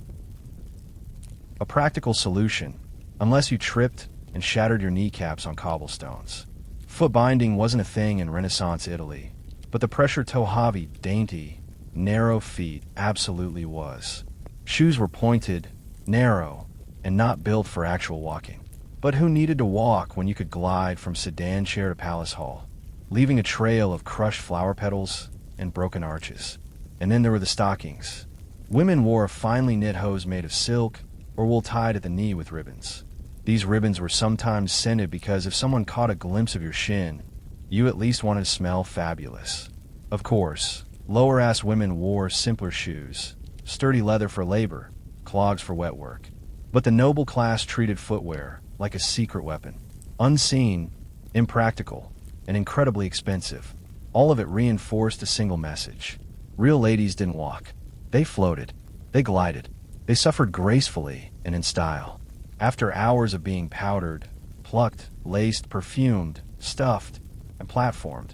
A practical solution, unless you tripped and shattered your kneecaps on cobblestones. Foot binding wasn't a thing in Renaissance Italy, but the pressure toe heavy, dainty, narrow feet absolutely was. Shoes were pointed, narrow, and not built for actual walking. But who needed to walk when you could glide from sedan chair to palace hall, leaving a trail of crushed flower petals and broken arches? And then there were the stockings. Women wore a finely knit hose made of silk or wool tied at the knee with ribbons. These ribbons were sometimes scented because if someone caught a glimpse of your shin, you at least wanted to smell fabulous. Of course, lower-ass women wore simpler shoes, sturdy leather for labor, clogs for wet work. But the noble class treated footwear like a secret weapon. Unseen, impractical, and incredibly expensive. All of it reinforced a single message. Real ladies didn't walk. They floated. They glided. They suffered gracefully and in style. After hours of being powdered, plucked, laced, perfumed, stuffed, and platformed,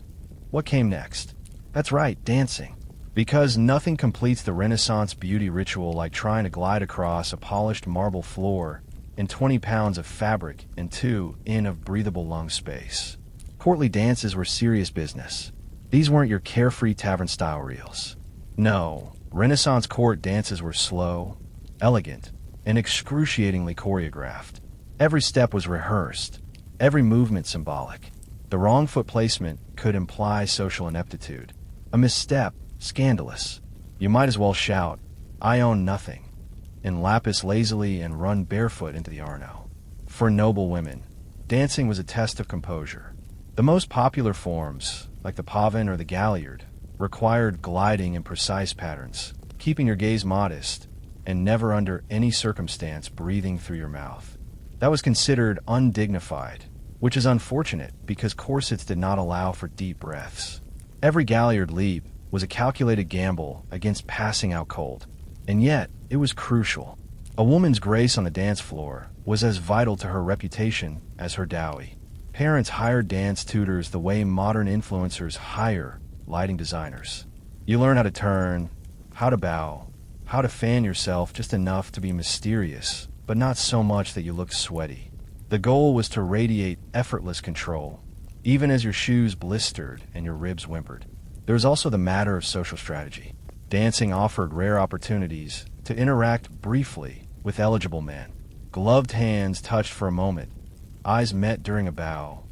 what came next? That's right, dancing. Because nothing completes the Renaissance beauty ritual like trying to glide across a polished marble floor in 20 pounds of fabric and 2 in of breathable lung space. Courtly dances were serious business. These weren't your carefree tavern-style reels. No, Renaissance court dances were slow, elegant, and excruciatingly choreographed. Every step was rehearsed, every movement symbolic. The wrong foot placement could imply social ineptitude. A misstep, scandalous. You might as well shout, "I own nothing," and lapis lazily and run barefoot into the Arno. For noble women, dancing was a test of composure. The most popular forms, like the pavan or the galliard, required gliding in precise patterns, keeping your gaze modest, and never under any circumstance breathing through your mouth. That was considered undignified, which is unfortunate because corsets did not allow for deep breaths. Every galliard leap was a calculated gamble against passing out cold, and yet it was crucial. A woman's grace on the dance floor was as vital to her reputation as her dowry. Parents hired dance tutors the way modern influencers hire lighting designers. You learn how to turn, how to bow, how to fan yourself just enough to be mysterious, but not so much that you look sweaty. The goal was to radiate effortless control, even as your shoes blistered and your ribs whimpered. There was also the matter of social strategy. Dancing offered rare opportunities to interact briefly with eligible men. Gloved hands touched for a moment, eyes met during a bow,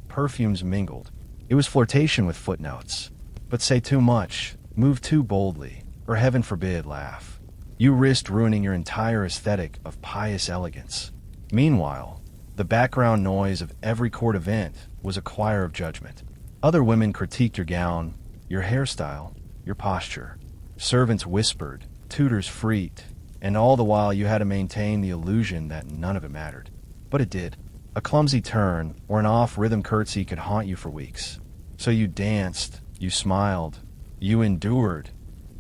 perfumes mingled. It was flirtation with footnotes. But say too much, move too boldly, or heaven forbid, laugh. You risked ruining your entire aesthetic of pious elegance. Meanwhile, the background noise of every court event was a choir of judgment. Other women critiqued your gown, your hairstyle, your posture. Servants whispered, tutors freaked, and all the while you had to maintain the illusion that none of it mattered. But it did. A clumsy turn or an off-rhythm curtsy could haunt you for weeks. So you danced, you smiled, you endured,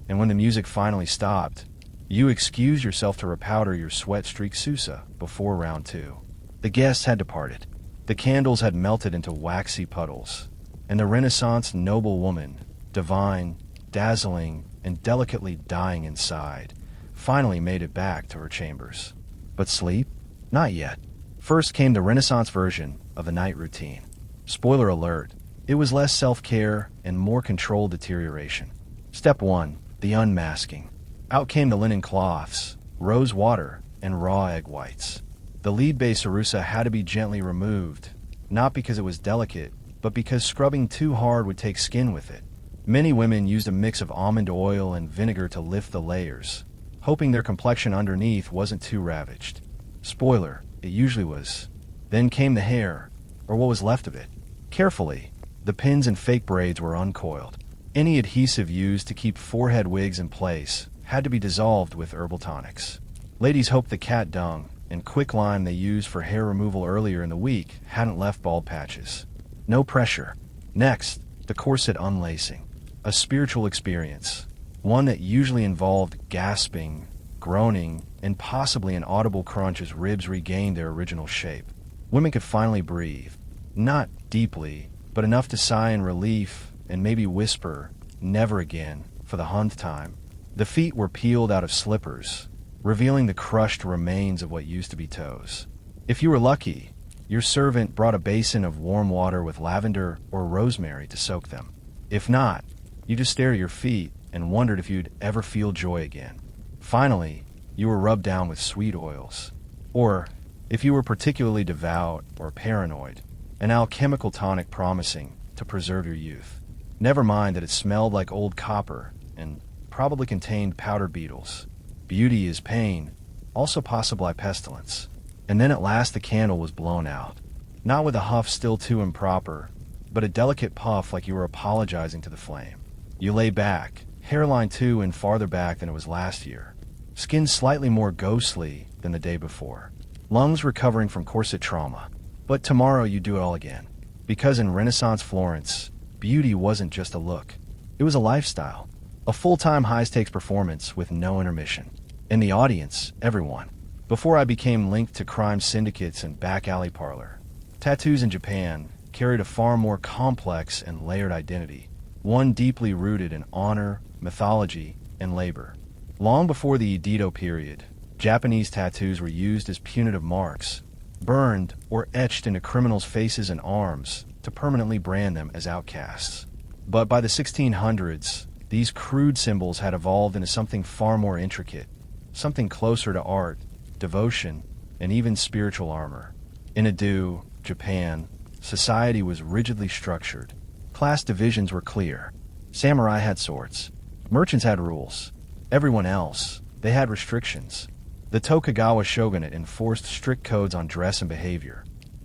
and when the music finally stopped, you excused yourself to repowder your sweat-streaked Sousa before round 2. The guests had departed. The candles had melted into waxy puddles, and the Renaissance noble woman, divine, dazzling, and delicately dying inside, finally made it back to her chambers. But sleep? Not yet. First came the Renaissance version of the night routine. Spoiler alert, it was less self-care and more controlled deterioration. Step 1, the unmasking. Out came the linen cloths, rose water, and raw egg whites. The lead base Arusa had to be gently removed, not because it was delicate, but because scrubbing too hard would take skin with it. Many women used a mix of almond oil and vinegar to lift the layers, hoping their complexion underneath wasn't too ravaged. Spoiler, it usually was. Then came the hair, or what was left of it. Carefully, the pins and fake braids were uncoiled. Any adhesive used to keep forehead wigs in place had to be dissolved with herbal tonics. Ladies hoped the cat dung and quicklime they used for hair removal earlier in the week hadn't left bald patches. No pressure. Next, the corset unlacing. A spiritual experience, one that usually involved gasping, groaning, and possibly an audible crunch as ribs regained their original shape. Women could finally breathe. Not deeply, but enough to sigh in relief and maybe whisper, "Never again," for the 100th time. The feet were peeled out of slippers, revealing the crushed remains of what used to be toes. If you were lucky, your servant brought a basin of warm water with lavender or rosemary to soak them. If not, you just stared at your feet and wondered if you'd ever feel joy again. Finally, you were rubbed down with sweet oils. Or, if you were particularly devout or paranoid, an alchemical tonic promising to preserve your youth. Never mind that it smelled like old copper and probably contained powdered beetles. Beauty is pain, also possible by pestilence. And then at last the candle was blown out. Not with a huff still too improper, but a delicate puff like you were apologizing to the flame. You lay back, hairline too and farther back than it was last year. Skin slightly more ghostly than the day before. Lungs recovering from corset trauma. But tomorrow you do it all again. Because in Renaissance Florence, beauty wasn't just a look. It was a lifestyle. A full-time high-stakes performance with no intermission. In the audience, everyone. Before I became linked to crime syndicates and back-alley parlor, tattoos in Japan carried a far more complex and layered identity, one deeply rooted in honor, mythology, and labor. Long before the Edo period, Japanese tattoos were used as punitive marks, burned or etched into criminals' faces and arms to permanently brand them as outcasts. But by the 1600s, these crude symbols had evolved into something far more intricate, something closer to art, devotion, and even spiritual armor. In Edo, Japan, society was rigidly structured. Class divisions were clear. Samurai had swords. Merchants had rules. Everyone else, they had restrictions. The Tokugawa shogunate enforced strict codes on dress and behavior,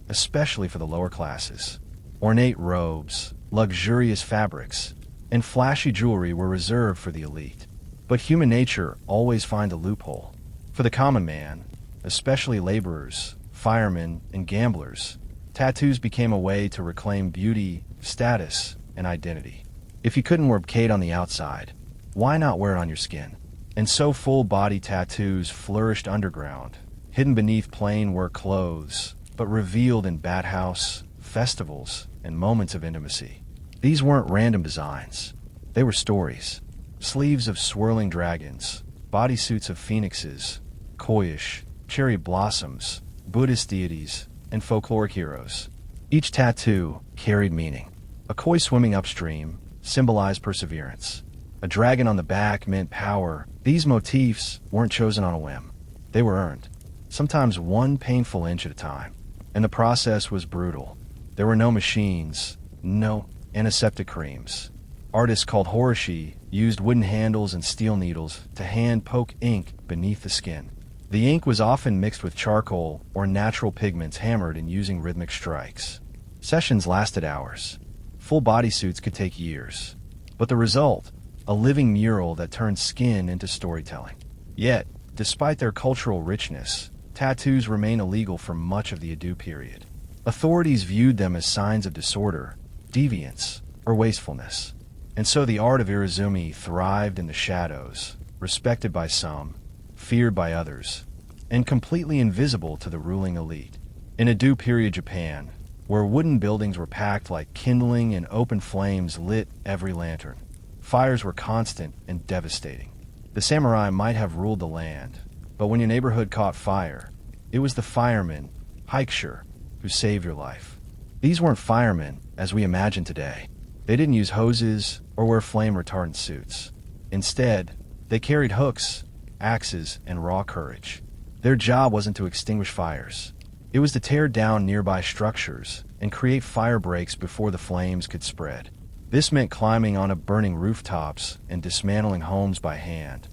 especially for the lower classes. Ornate robes, luxurious fabrics, and flashy jewelry were reserved for the elite. But human nature always finds a loophole. For the common man, especially laborers, firemen, and gamblers, tattoos became a way to reclaim beauty, status, and identity. If you couldn't wear Kate on the outside, why not wear it on your skin? And so full-body tattoos flourished underground, hidden beneath plain work clothes, but revealed in bathhouse, festivals, and moments of intimacy. These weren't random designs. They were stories. Sleeves of swirling dragons, bodysuits of phoenixes, koish, cherry blossoms, Buddhist deities, and folkloric heroes. Each tattoo carried meaning. A koi swimming upstream symbolized perseverance. A dragon on the back meant power. These motifs weren't chosen on a whim. They were earned, sometimes one painful inch at a time. And the process was brutal. There were no machines, no antiseptic creams. Artists called horoshi used wooden handles and steel needles to hand-poke ink beneath the skin. The ink was often mixed with charcoal or natural pigments hammered in using rhythmic strikes. Sessions lasted hours. Full bodysuits could take years. But the result, a living mural that turned skin into storytelling. Yet, despite their cultural richness, tattoos remain illegal for much of the Edo period. Authorities viewed them as signs of disorder, deviance, or wastefulness. And so the art of Irezumi thrived in the shadows, respected by some, feared by others, and completely invisible to the ruling elite. In Edo period Japan, where wooden buildings were packed like kindling and open flames lit every lantern, fires were constant and devastating. The samurai might have ruled the land, but when your neighborhood caught fire, it was the firemen, hikesher, who saved your life. These weren't firemen, as we imagine today. They didn't use hoses or wear flame-retardant suits. Instead, they carried hooks, axes, and raw courage. Their job wasn't to extinguish fires. It was to tear down nearby structures and create fire breaks before the flames could spread. This meant climbing onto burning rooftops and dismantling homes by hand,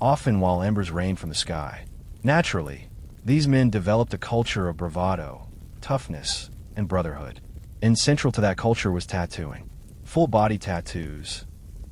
often while embers rained from the sky. Naturally, these men developed a culture of bravado, toughness, and brotherhood. And central to that culture was tattooing. Full-body tattoos,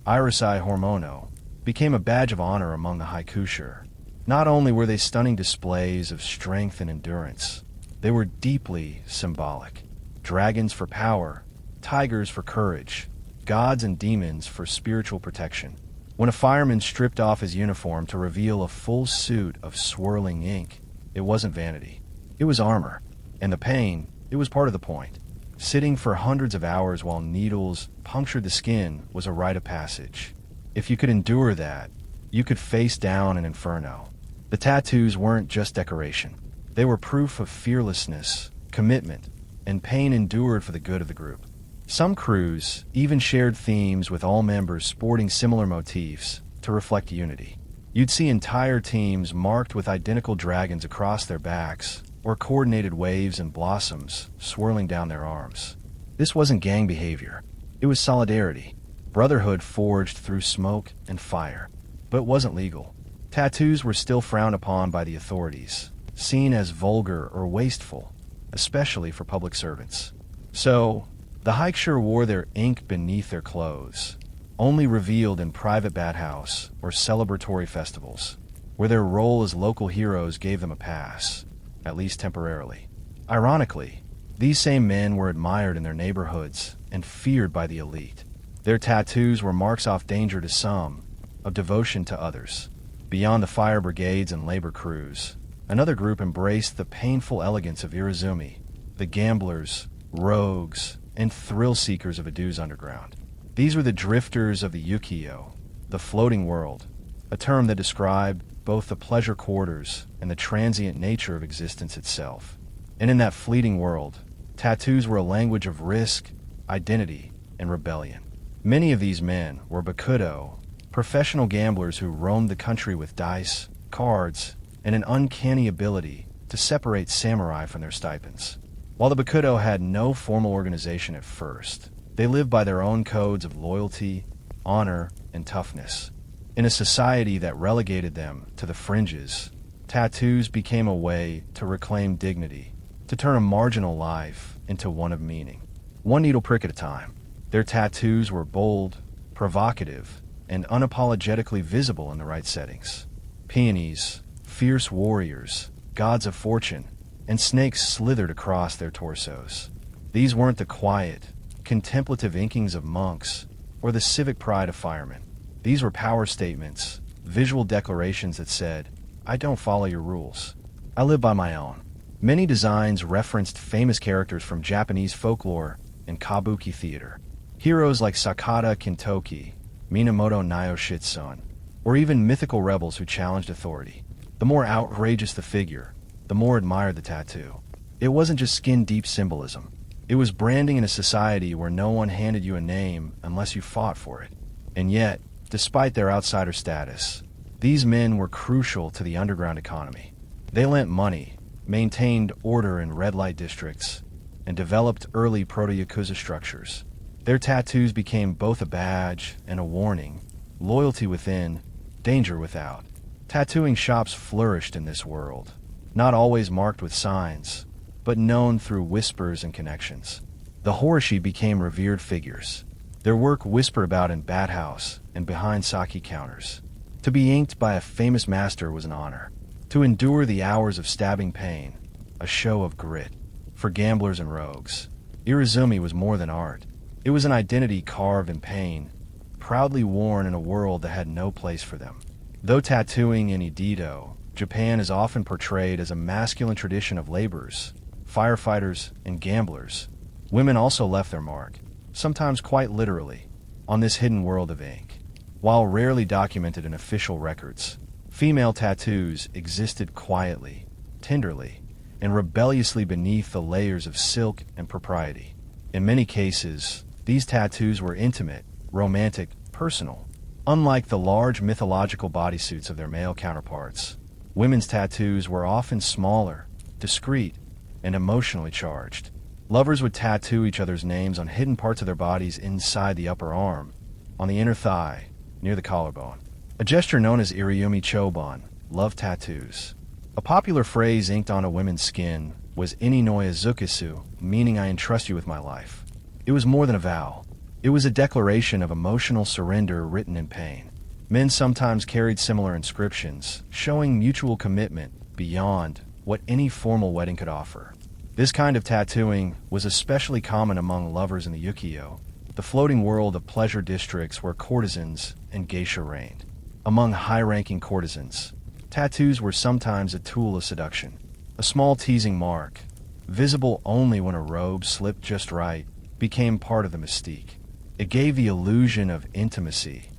irisai hormono, became a badge of honor among the haikusher. Not only were they stunning displays of strength and endurance, they were deeply symbolic. Dragons for power, tigers for courage, gods and demons for spiritual protection. When a fireman stripped off his uniform to reveal a full suit of swirling ink, it wasn't vanity. It was armor. And the pain, it was part of the point. Sitting for hundreds of hours while needles punctured the skin was a rite of passage. If you could endure that, you could face down an inferno. The tattoos weren't just decoration. They were proof of fearlessness, commitment, and pain endured for the good of the group. Some crews even shared themes with all members sporting similar motifs to reflect unity. You'd see entire teams marked with identical dragons across their backs, or coordinated waves and blossoms swirling down their arms. This wasn't gang behavior. It was solidarity, brotherhood forged through smoke and fire. But it wasn't legal. Tattoos were still frowned upon by the authorities, seen as vulgar or wasteful, especially for public servants. So, the hikesher wore their ink beneath their clothes, only revealed in private bathhouse or celebratory festivals, where their role as local heroes gave them a pass, at least temporarily. Ironically, these same men were admired in their neighborhoods and feared by the elite. Their tattoos were marks of danger to some, of devotion to others. Beyond the fire brigades and labor crews, another group embraced the painful elegance of Irezumi, the gamblers, rogues, and thrill-seekers of Edo's underground. These were the drifters of the ukiyo, the floating world, a term that described both the pleasure quarters and the transient nature of existence itself. And in that fleeting world, tattoos were a language of risk, identity, and rebellion. Many of these men were bakudo, professional gamblers who roamed the country with dice, cards, and an uncanny ability to separate samurai from their stipends. While the bakudo had no formal organization at first, they lived by their own codes of loyalty, honor, and toughness. In a society that relegated them to the fringes, tattoos became a way to reclaim dignity, to turn a marginal life into one of meaning. One needle prick at a time. Their tattoos were bold, provocative, and unapologetically visible in the right settings. Peonies, fierce warriors, gods of fortune, and snakes slithered across their torsos. These weren't the quiet, contemplative inkings of monks or the civic pride of firemen. These were power statements, visual declarations that said, "I don't follow your rules. I live by my own." Many designs referenced famous characters from Japanese folklore and kabuki theater. Heroes like Sakata Kintoki, Minamoto Naoshitsun, or even mythical rebels who challenged authority. The more outrageous the figure, the more admired the tattoo. It wasn't just skin-deep symbolism. It was branding in a society where no one handed you a name unless you fought for it. And yet, despite their outsider status, these men were crucial to the underground economy. They lent money, maintained order in red light districts, and developed early proto-yakuza structures. Their tattoos became both a badge and a warning, loyalty within, danger without. Tattooing shops flourished in this world, not always marked with signs, but known through whispers and connections. The horoshi became revered figures. Their work whispered about in bathhouse and behind sake counters. To be inked by a famous master was an honor. To endure the hours of stabbing pain, a show of grit. For gamblers and rogues, Irizumi was more than art. It was an identity carved in pain, proudly worn in a world that had no place for them. Though tattooing in Edo, Japan is often portrayed as a masculine tradition of laborers, firefighters, and gamblers, women also left their mark, sometimes quite literally, on this hidden world of ink. While rarely documented in official records, female tattoos existed quietly, tenderly, and rebelliously beneath the layers of silk and propriety. In many cases, these tattoos were intimate, romantic, personal. Unlike the large mythological bodysuits of their male counterparts, women's tattoos were often smaller, discreet, and emotionally charged. Lovers would tattoo each other's names on hidden parts of their bodies inside the upper arm, on the inner thigh, near the collarbone. A gesture known as Iriyumi Choban, love tattoos. A popular phrase inked on a woman's skin was Ini no Izukisu, meaning I entrust you with my life. It was more than a vow. It was a declaration of emotional surrender written in pain. Men sometimes carried similar inscriptions, showing mutual commitment beyond what any formal wedding could offer. This kind of tattooing was especially common among lovers in the ukiyo, the floating world of pleasure districts where courtesans and geisha reigned. Among high-ranking courtesans, tattoos were sometimes a tool of seduction. A small teasing mark, visible only when a robe slipped just right, became part of the mystique. It gave the illusion of intimacy,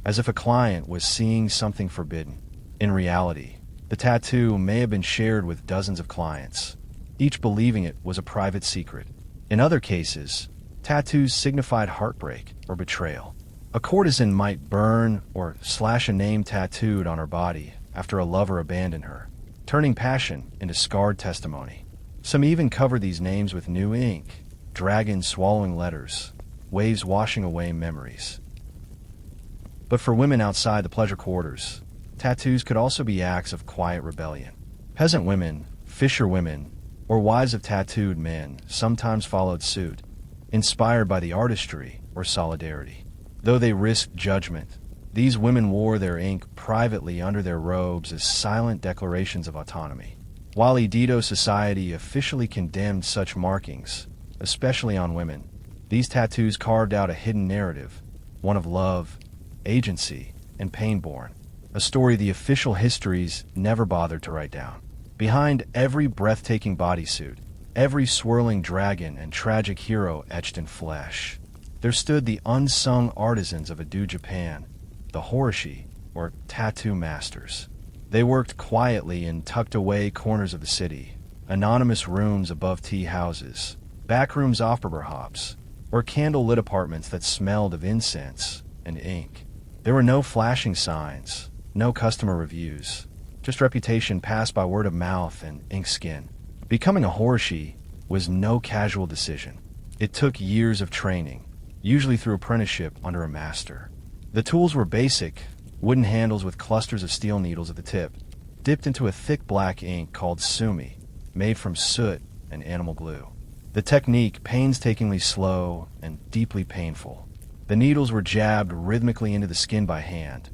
as if a client was seeing something forbidden. In reality, the tattoo may have been shared with dozens of clients, each believing it was a private secret. In other cases, tattoos signified heartbreak or betrayal. A courtesan might burn or slash a name tattooed on her body after a lover abandoned her, turning passion into scarred testimony. Some even covered these names with new ink, dragons swallowing letters, waves washing away memories. But for women outside the pleasure quarters, tattoos could also be acts of quiet rebellion. Peasant women, fisher women, or wives of tattooed men sometimes followed suit, inspired by the artistry or solidarity. Though they risked judgment, these women wore their ink privately under their robes as silent declarations of autonomy. While Edo society officially condemned such markings, especially on women, these tattoos carved out a hidden narrative, one of love, agency, and pain-born, a story the official histories never bothered to write down. Behind every breathtaking bodysuit, every swirling dragon and tragic hero etched in flesh, there stood the unsung artisans of Edo Japan, the horishi, or tattoo masters. They worked quietly in tucked-away corners of the city, anonymous rooms above tea houses, back rooms off barber hops, or candle-lit apartments that smelled of incense and ink. There were no flashing signs, no customer reviews, just reputation passed by word of mouth and ink skin. Becoming a horishi was no casual decision. It took years of training, usually through apprenticeship under a master. The tools were basic, wooden handles with clusters of steel needles at the tip, dipped into a thick black ink called sumi, made from soot and animal glue. The technique painstakingly slow and deeply painful. The needles were jabbed rhythmically into the skin by hand,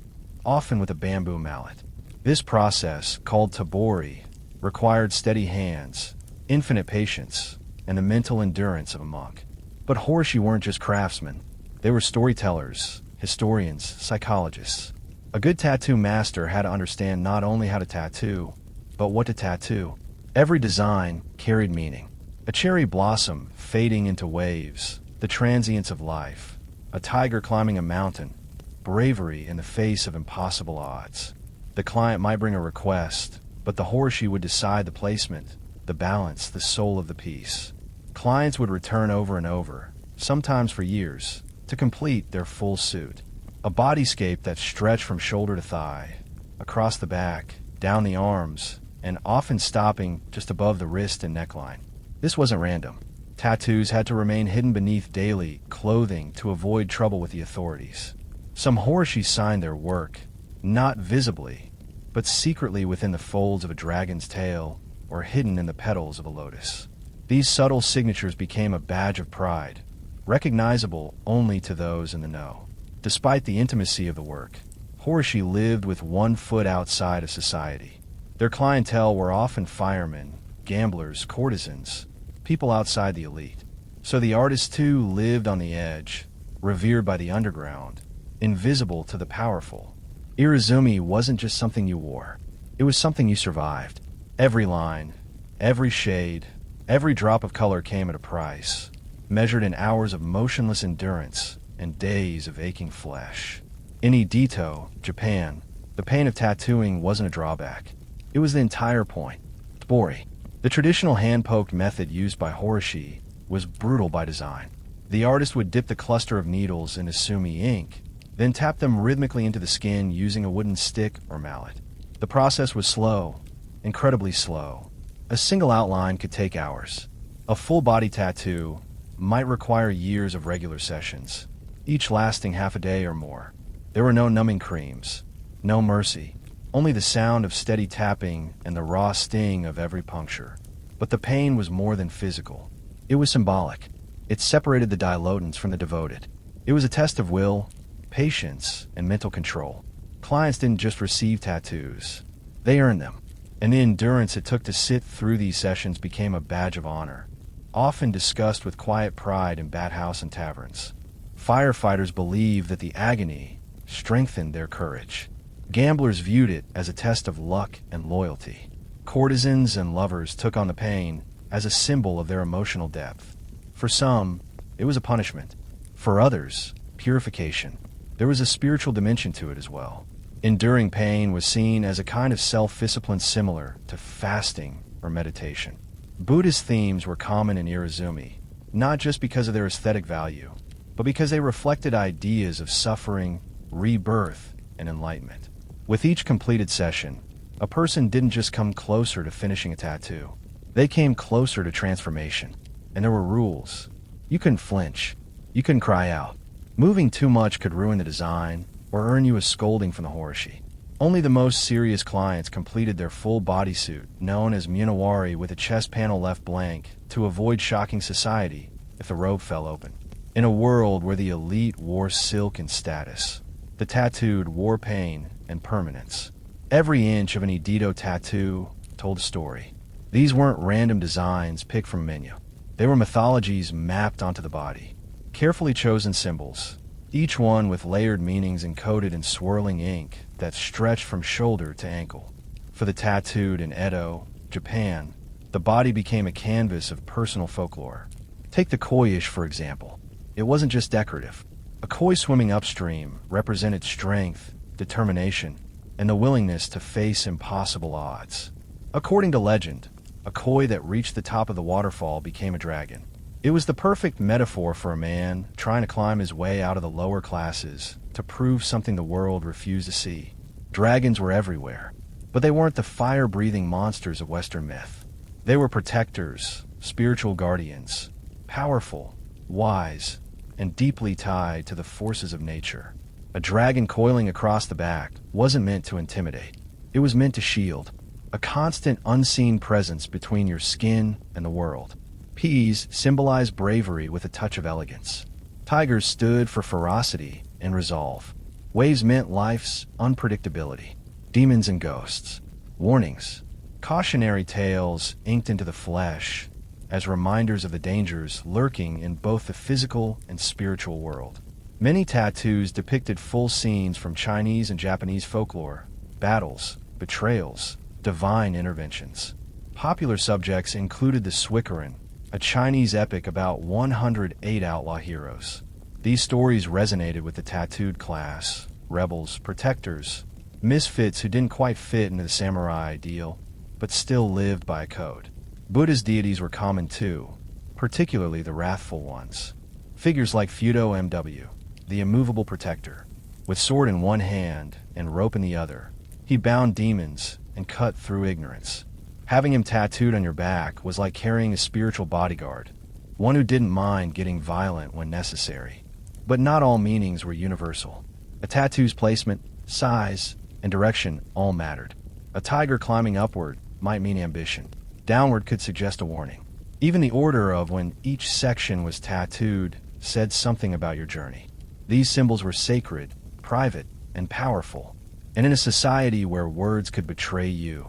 often with a bamboo mallet. This process, called tabori, required steady hands, infinite patience, and the mental endurance of a monk. But horishi weren't just craftsmen. They were storytellers, historians, psychologists. A good tattoo master had to understand not only how to tattoo, but what to tattoo. Every design carried meaning. A cherry blossom fading into waves, the transience of life, a tiger climbing a mountain, bravery in the face of impossible odds. The client might bring a request, but the horishi would decide the placement, the balance, the soul of the piece. Clients would return over and over, sometimes for years, to complete their full suit. A bodyscape that stretched from shoulder to thigh, across the back, down the arms, and often stopping just above the wrist and neckline. This wasn't random. Tattoos had to remain hidden beneath daily clothing to avoid trouble with the authorities. Some horishi signed their work, not visibly, but secretly within the folds of a dragon's tail or hidden in the petals of a lotus. These subtle signatures became a badge of pride, recognizable only to those in the know. Despite the intimacy of the work, horishi lived with one foot outside of society. Their clientele were often firemen, gamblers, courtesans, people outside the elite. So the artist too lived on the edge, revered by the underground, invisible to the powerful. Irizumi wasn't just something you wore. It was something you survived. Every line, every shade, every drop of color came at a price, measured in hours of motionless endurance and days of aching flesh. In Edito, Japan, the pain of tattooing wasn't a drawback. It was the entire point. Tsubori, the traditional hand-poked method used by Horishi, was brutal by design. The artist would dip the cluster of needles in Asumi ink, then tap them rhythmically into the skin using a wooden stick or mallet. The process was slow, incredibly slow. A single outline could take hours. A full-body tattoo might require years of regular sessions, each lasting half a day or more. There were no numbing creams, no mercy, only the sound of steady tapping and the raw sting of every puncture. But the pain was more than physical. It was symbolic. It separated the dilotants from the devoted. It was a test of will, patience, and mental control. Clients didn't just receive tattoos. They earned them. And the endurance it took to sit through these sessions became a badge of honor, often discussed with quiet pride in bathhouse and taverns. Firefighters believed that the agony strengthened their courage. Gamblers viewed it as a test of luck and loyalty. Courtesans and lovers took on the pain as a symbol of their emotional depth. For some, it was a punishment. For others, purification. There was a spiritual dimension to it as well. Enduring pain was seen as a kind of self-discipline similar to fasting or meditation. Buddhist themes were common in Irizumi, not just because of their aesthetic value, but because they reflected ideas of suffering, rebirth, and enlightenment. With each completed session, a person didn't just come closer to finishing a tattoo. They came closer to transformation. And there were rules. You couldn't flinch. You couldn't cry out. Moving too much could ruin the design or earn you a scolding from the Horishi. Only the most serious clients completed their full bodysuit, known as munawari, with a chest panel left blank to avoid shocking society if the robe fell open. In a world where the elite wore silk and status, the tattooed wore pain and permanence. Every inch of an Edito tattoo told a story. These weren't random designs picked from a menu. They were mythologies mapped onto the body. Carefully chosen symbols, each one with layered meanings encoded in swirling ink that stretched from shoulder to ankle. For the tattooed in Edo, Japan, the body became a canvas of personal folklore. Take the koiish, for example. It wasn't just decorative. A koi swimming upstream represented strength, determination, and the willingness to face impossible odds. According to legend, a koi that reached the top of the waterfall became a dragon. It was the perfect metaphor for a man trying to climb his way out of the lower classes to prove something the world refused to see. Dragons were everywhere, but they weren't the fire-breathing monsters of Western myth. They were protectors, spiritual guardians, powerful, wise, and deeply tied to the forces of nature. A dragon coiling across the back wasn't meant to intimidate. It was meant to shield, a constant unseen presence between your skin and the world. Peas symbolized bravery with a touch of elegance. Tigers stood for ferocity and resolve. Waves meant life's unpredictability. Demons and ghosts. Warnings. Cautionary tales inked into the flesh as reminders of the dangers lurking in both the physical and spiritual world. Many tattoos depicted full scenes from Chinese and Japanese folklore, battles, betrayals, divine interventions. Popular subjects included the Suikoden, a Chinese epic about 108 outlaw heroes. These stories resonated with the tattooed class, rebels, protectors, misfits who didn't quite fit into the samurai ideal, but still lived by a code. Buddha's deities were common too, particularly the wrathful ones. Figures like Fudo MW, the immovable protector, with sword in one hand and rope in the other. He bound demons and cut through ignorance. Having him tattooed on your back was like carrying a spiritual bodyguard, one who didn't mind getting violent when necessary. But not all meanings were universal. A tattoo's placement, size, and direction all mattered. A tiger climbing upward might mean ambition. Downward could suggest a warning. Even the order of when each section was tattooed said something about your journey. These symbols were sacred, private, and powerful. And in a society where words could betray you,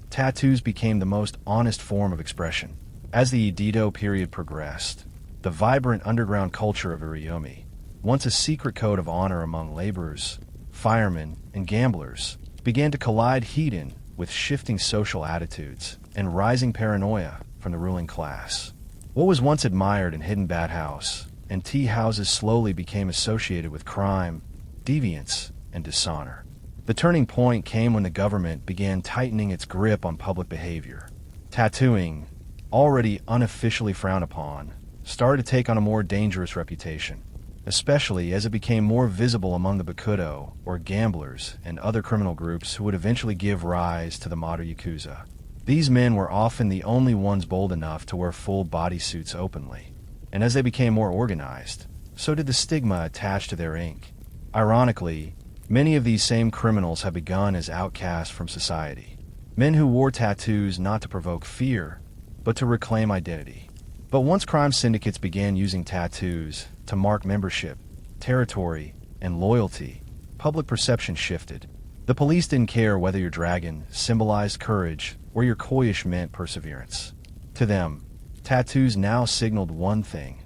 tattoos became the most honest form of expression. As the Edo period progressed, the vibrant underground culture of Iriomi, once a secret code of honor among laborers, firemen, and gamblers, began to collide heat-in with shifting social attitudes and rising paranoia from the ruling class. What was once admired and hidden bathhouse and tea houses slowly became associated with crime, deviance, and dishonor. The turning point came when the government began tightening its grip on public behavior. Tattooing, already unofficially frowned upon, started to take on a more dangerous reputation, especially as it became more visible among the Bakudo, or gamblers, and other criminal groups who would eventually give rise to the modern Yakuza. These men were often the only ones bold enough to wear full bodysuits openly, and as they became more organized, so did the stigma attached to their ink. Ironically, many of these same criminals have begun as outcasts from society, men who wore tattoos not to provoke fear, but to reclaim identity. But once crime syndicates began using tattoos to mark membership, territory, and loyalty, public perception shifted. The police didn't care whether your dragon symbolized courage or your koish meant perseverance. To them, tattoos now signaled one thing: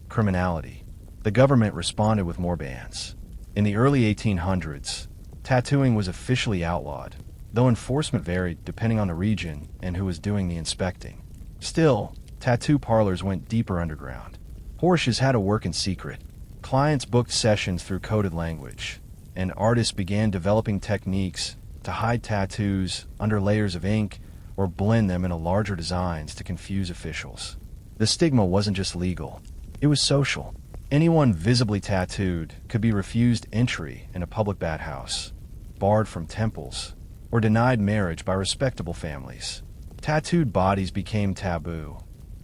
criminality. The government responded with more bans. In the early 1800s, tattooing was officially outlawed, though enforcement varied depending on the region and who was doing the inspecting. Still, tattoo parlors went deeper underground. Horseshoes had to work in secret. Clients booked sessions through coded language, and artists began developing techniques to hide tattoos under layers of ink or blend them into larger designs to confuse officials. The stigma wasn't just legal, it was social. Anyone visibly tattooed could be refused entry in a public bathhouse, barred from temples, or denied marriage by respectable families. Tattooed bodies became taboo,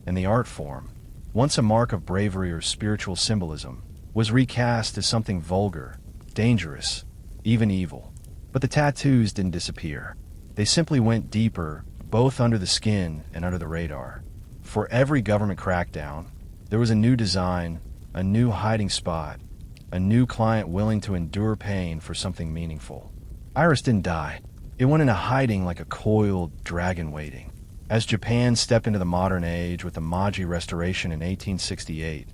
and the art form, once a mark of bravery or spiritual symbolism, was recast as something vulgar, dangerous, even evil. But the tattoos didn't disappear. They simply went deeper, both under the skin and under the radar. For every government crackdown, there was a new design, a new hiding spot, a new client willing to endure pain for something meaningful. Iris didn't die. It went into hiding like a coiled dragon waiting. As Japan stepped into the modern age with the Meiji Restoration in 1868,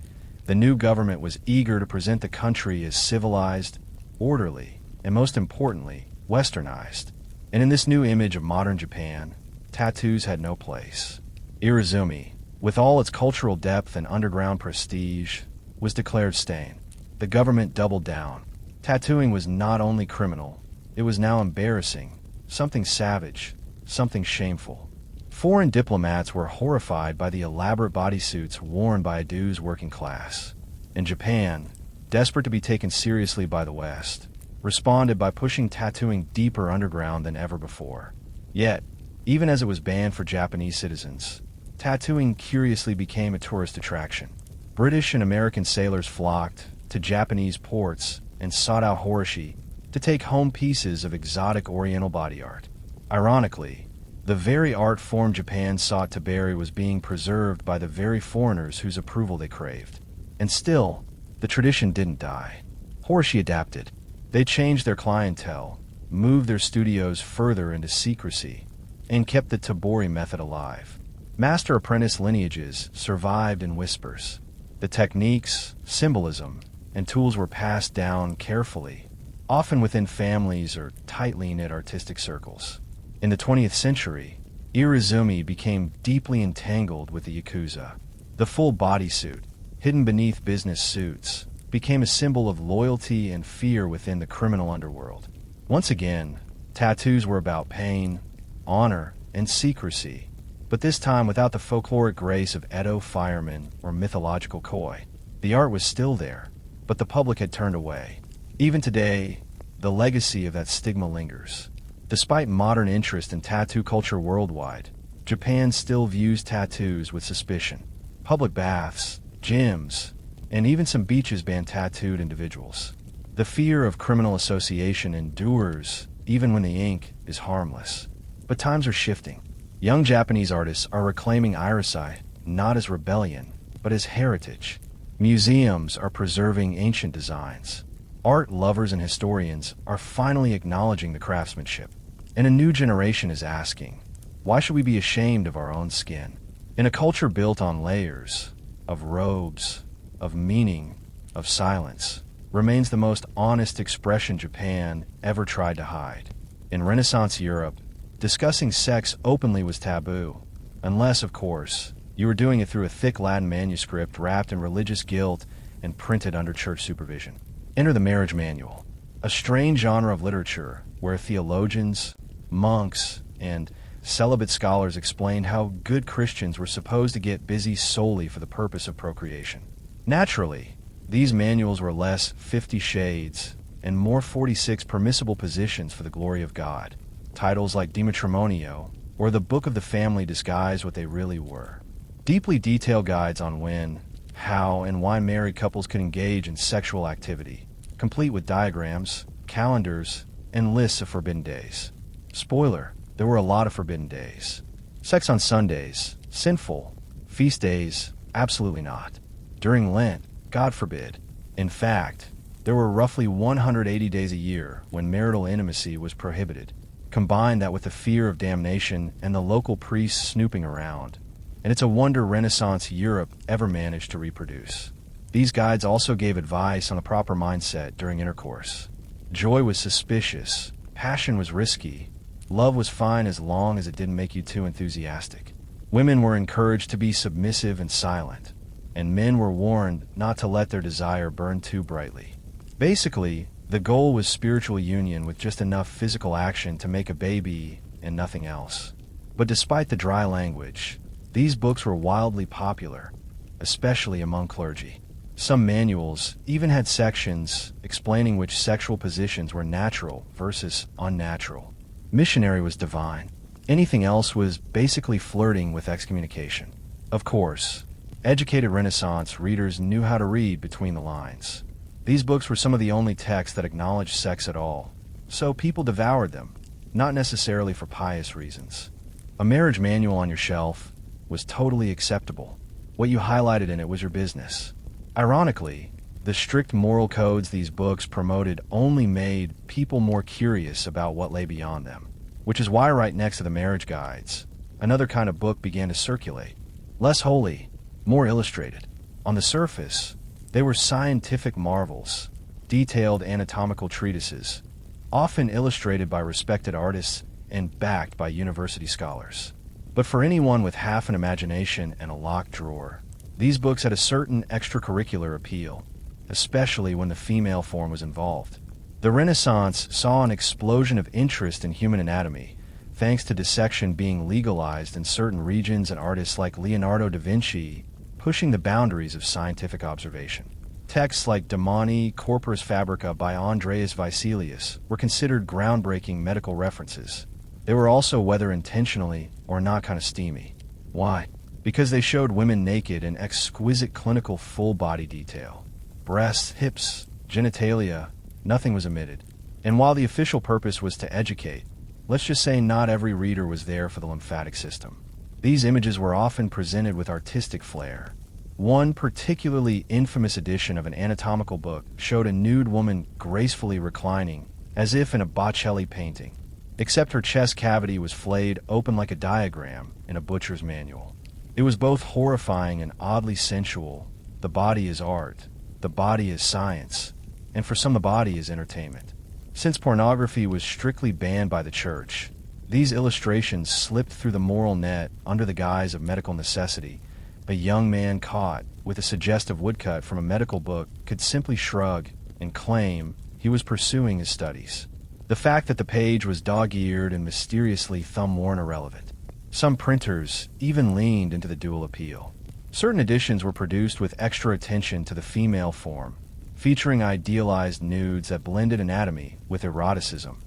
the new government was eager to present the country as civilized, orderly, and most importantly, westernized. And in this new image of modern Japan, tattoos had no place. Irizumi, with all its cultural depth and underground prestige, was declared stain. The government doubled down. Tattooing was not only criminal, it was now embarrassing, something savage, something shameful. Foreign diplomats were horrified by the elaborate bodysuits worn by Ido's working class. And Japan, desperate to be taken seriously by the West, responded by pushing tattooing deeper underground than ever before. Yet, even as it was banned for Japanese citizens, tattooing curiously became a tourist attraction. British and American sailors flocked to Japanese ports and sought out Horishi to take home pieces of exotic oriental body art. Ironically, the very art form Japan sought to bury was being preserved by the very foreigners whose approval they craved. And still, the tradition didn't die. Horishi adapted. They changed their clientele, moved their studios further into secrecy, and kept the Tabori method alive. Master-apprentice lineages survived in whispers. The techniques, symbolism, and tools were passed down carefully, often within families or tightly knit artistic circles. In the 20th century, Irizumi became deeply entangled with the Yakuza. The full bodysuit, hidden beneath business suits, became a symbol of loyalty and fear within the criminal underworld. Once again, tattoos were about pain, honor, and secrecy, but this time without the folkloric grace of Edo firemen or mythological koi. The art was still there, but the public had turned away. Even today, the legacy of that stigma lingers. Despite modern interest in tattoo culture worldwide, Japan still views tattoos with suspicion. Public baths, gyms, and even some beaches ban tattooed individuals. The fear of criminal association endures even when the ink is harmless. But times are shifting. Young Japanese artists are reclaiming irisai not as rebellion, but as heritage. Museums are preserving ancient designs. Art lovers and historians are finally acknowledging the craftsmanship. And a new generation is asking, why should we be ashamed of our own skin? In a culture built on layers, of robes, of meaning, of silence, remains the most honest expression Japan ever tried to hide. In Renaissance Europe, discussing sex openly was taboo, unless, of course, you were doing it through a thick Latin manuscript wrapped in religious guilt and printed under church supervision. Enter the marriage manual, a strange genre of literature where theologians, monks, and celibate scholars explained how good Christians were supposed to get busy solely for the purpose of procreation. Naturally, these manuals were less 50 Shades and more 46 permissible positions for the glory of God. Titles like De Matrimonio or The Book of the Family disguised what they really were. Deeply detailed guides on when, how, and why married couples could engage in sexual activity, complete with diagrams, calendars, and lists of forbidden days. Spoiler, there were a lot of forbidden days. Sex on Sundays, sinful. Feast days, absolutely not. During Lent, God forbid. In fact, there were roughly 180 days a year when marital intimacy was prohibited. Combine that with the fear of damnation and the local priests snooping around, and it's a wonder Renaissance Europe ever managed to reproduce. These guides also gave advice on the proper mindset during intercourse. Joy was suspicious, passion was risky, love was fine as long as it didn't make you too enthusiastic. Women were encouraged to be submissive and silent, and men were warned not to let their desire burn too brightly. Basically, the goal was spiritual union with just enough physical action to make a baby and nothing else. But despite the dry language, these books were wildly popular, especially among clergy. Some manuals even had sections explaining which sexual positions were natural versus unnatural. Missionary was divine. Anything else was basically flirting with excommunication. Of course, educated Renaissance readers knew how to read between the lines. These books were some of the only texts that acknowledged sex at all, so people devoured them, not necessarily for pious reasons. A marriage manual on your shelf was totally acceptable. What you highlighted in it was your business. Ironically, the strict moral codes these books promoted only made people more curious about what lay beyond them, which is why right next to the marriage guides, another kind of book began to circulate. Less holy, more illustrated. On the surface, they were scientific marvels, detailed anatomical treatises, often illustrated by respected artists and backed by university scholars. But for anyone with half an imagination and a locked drawer, these books had a certain extracurricular appeal, especially when the female form was involved. The Renaissance saw an explosion of interest in human anatomy, thanks to dissection being legalized in certain regions and artists like Leonardo da Vinci pushing the boundaries of scientific observation. Texts like De Mani Corporis Fabrica by Andreas Vesalius were considered groundbreaking medical references. They were also, whether intentionally or not, kind of steamy. Why? Because they showed women naked in exquisite clinical full-body detail. Breasts, hips, genitalia, nothing was omitted. And while the official purpose was to educate, let's just say not every reader was there for the lymphatic system. These images were often presented with artistic flair. One particularly infamous edition of an anatomical book showed a nude woman gracefully reclining, as if in a Botticelli painting, except her chest cavity was flayed open like a diagram in a butcher's manual. It was both horrifying and oddly sensual. The body is art. The body is science. And for some, the body is entertainment. Since pornography was strictly banned by the church, these illustrations slipped through the moral net under the guise of medical necessity. A young man caught with a suggestive woodcut from a medical book could simply shrug and claim he was pursuing his studies. The fact that the page was dog-eared and mysteriously thumb-worn irrelevant. Some printers even leaned into the dual appeal. Certain editions were produced with extra attention to the female form, featuring idealized nudes that blended anatomy with eroticism,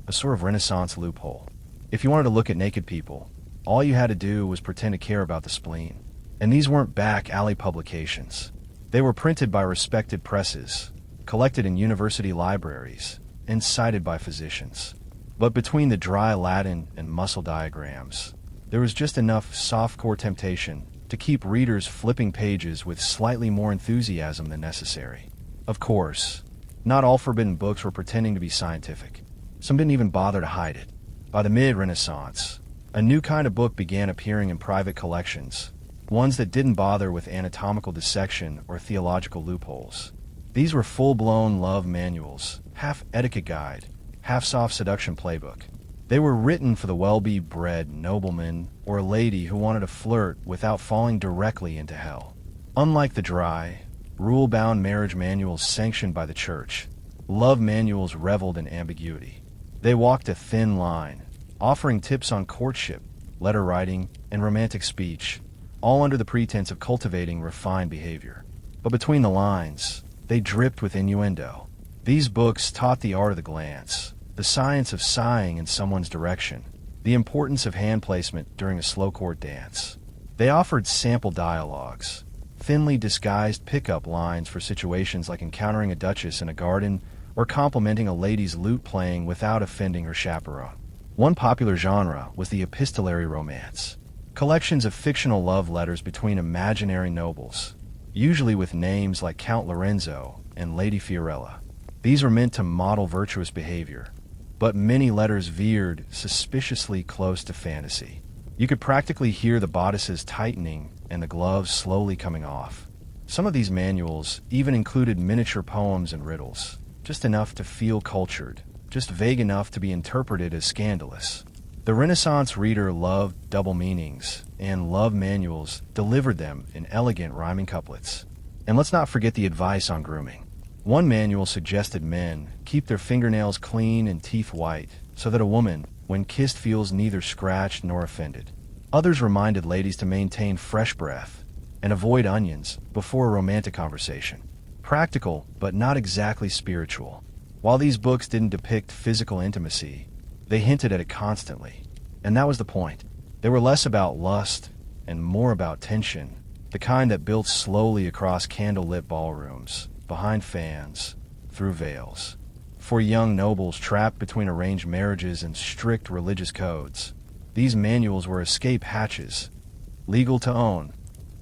a sort of Renaissance loophole. If you wanted to look at naked people, all you had to do was pretend to care about the spleen. And these weren't back alley publications. They were printed by respected presses, collected in university libraries, and cited by physicians. But between the dry Latin and muscle diagrams, there was just enough softcore temptation to keep readers flipping pages with slightly more enthusiasm than necessary. Of course, not all forbidden books were pretending to be scientific. Some didn't even bother to hide it. By the mid-Renaissance, a new kind of book began appearing in private collections, ones that didn't bother with anatomical dissection or theological loopholes. These were full-blown love manuals, half etiquette guide, half soft seduction playbook. They were written for the well-bred nobleman or lady who wanted to flirt without falling directly into hell. Unlike the dry, rule-bound marriage manuals sanctioned by the church, love manuals reveled in ambiguity. They walked a thin line, offering tips on courtship, letter writing, and romantic speech, all under the pretense of cultivating refined behavior. But between the lines, they dripped with innuendo. These books taught the art of the glance, the science of sighing in someone's direction, the importance of hand placement during a slow court dance. They offered sample dialogues, thinly disguised pickup lines for situations like encountering a duchess in a garden or complimenting a lady's lute playing without offending her chaperone. One popular genre was the epistolary romance, collections of fictional love letters between imaginary nobles, usually with names like Count Lorenzo and Lady Fiorella. These were meant to model virtuous behavior, but many letters veered suspiciously close to fantasy. You could practically hear the bodices tightening and the gloves slowly coming off. Some of these manuals even included miniature poems and riddles, just enough to feel cultured, just vague enough to be interpreted as scandalous. The Renaissance reader loved double meanings, and love manuals delivered them in elegant rhyming couplets. And let's not forget the advice on grooming. One manual suggested men keep their fingernails clean and teeth white so that a woman, when kissed, feels neither scratched nor offended. Others reminded ladies to maintain fresh breath and avoid onions before a romantic conversation. Practical, but not exactly spiritual. While these books didn't depict physical intimacy, they hinted at it constantly. And that was the point. They were less about lust and more about tension, the kind that built slowly across candlelit ballrooms, behind fans, through veils. For young nobles trapped between arranged marriages and strict religious codes, these manuals were escape hatches, legal to own,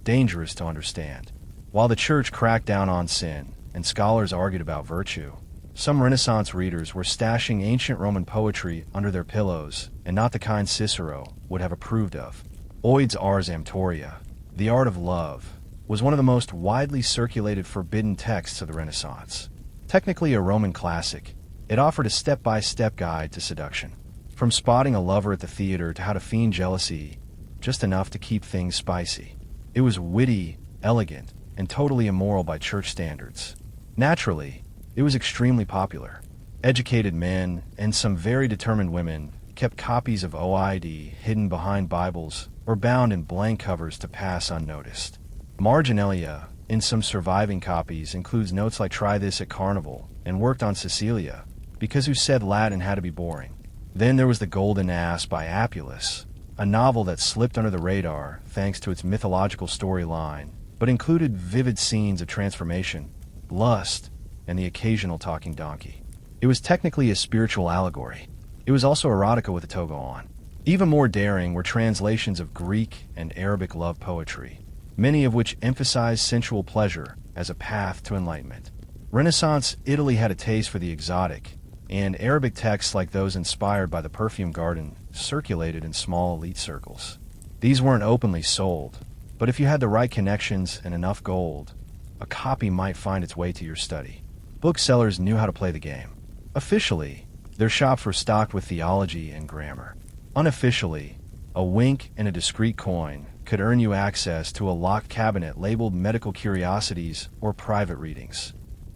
dangerous to understand. While the church cracked down on sin and scholars argued about virtue, some Renaissance readers were stashing ancient Roman poetry under their pillows, and not the kind Cicero would have approved of. Ovid's Ars Amatoria, The Art of Love, was one of the most widely circulated forbidden texts of the Renaissance. Technically a Roman classic, it offered a step-by-step guide to seduction. From spotting a lover at the theater to how to feign jealousy, just enough to keep things spicy. It was witty, elegant, and totally immoral by church standards. Naturally, it was extremely popular. Educated men, and some very determined women, kept copies of OID hidden behind Bibles or bound in blank covers to pass unnoticed. Marginalia, in some surviving copies, includes notes like "try this at carnival" and "worked on Cecilia," because who said Latin had to be boring. Then there was The Golden Ass by Apulus, a novel that slipped under the radar thanks to its mythological storyline, but included vivid scenes of transformation, lust, and the occasional talking donkey. It was technically a spiritual allegory. It was also erotica with a toga on. Even more daring were translations of Greek and Arabic love poetry, many of which emphasized sensual pleasure as a path to enlightenment. Renaissance Italy had a taste for the exotic, and Arabic texts like those inspired by the perfume garden circulated in small elite circles. These weren't openly sold, but if you had the right connections and enough gold, a copy might find its way to your study. Booksellers knew how to play the game. Officially, their shops were stocked with theology and grammar. Unofficially, a wink and a discreet coin could earn you access to a locked cabinet labeled medical curiosities or private readings.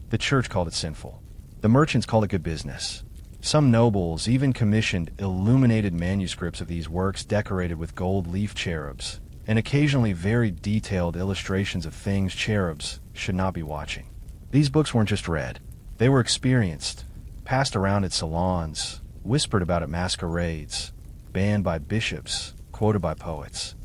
The church called it sinful. The merchants called it good business. Some nobles even commissioned illuminated manuscripts of these works decorated with gold leaf cherubs, and occasionally very detailed illustrations of things cherubs should not be watching. These books weren't just read. They were experienced, passed around at salons, whispered about at masquerades, banned by bishops, quoted by poets.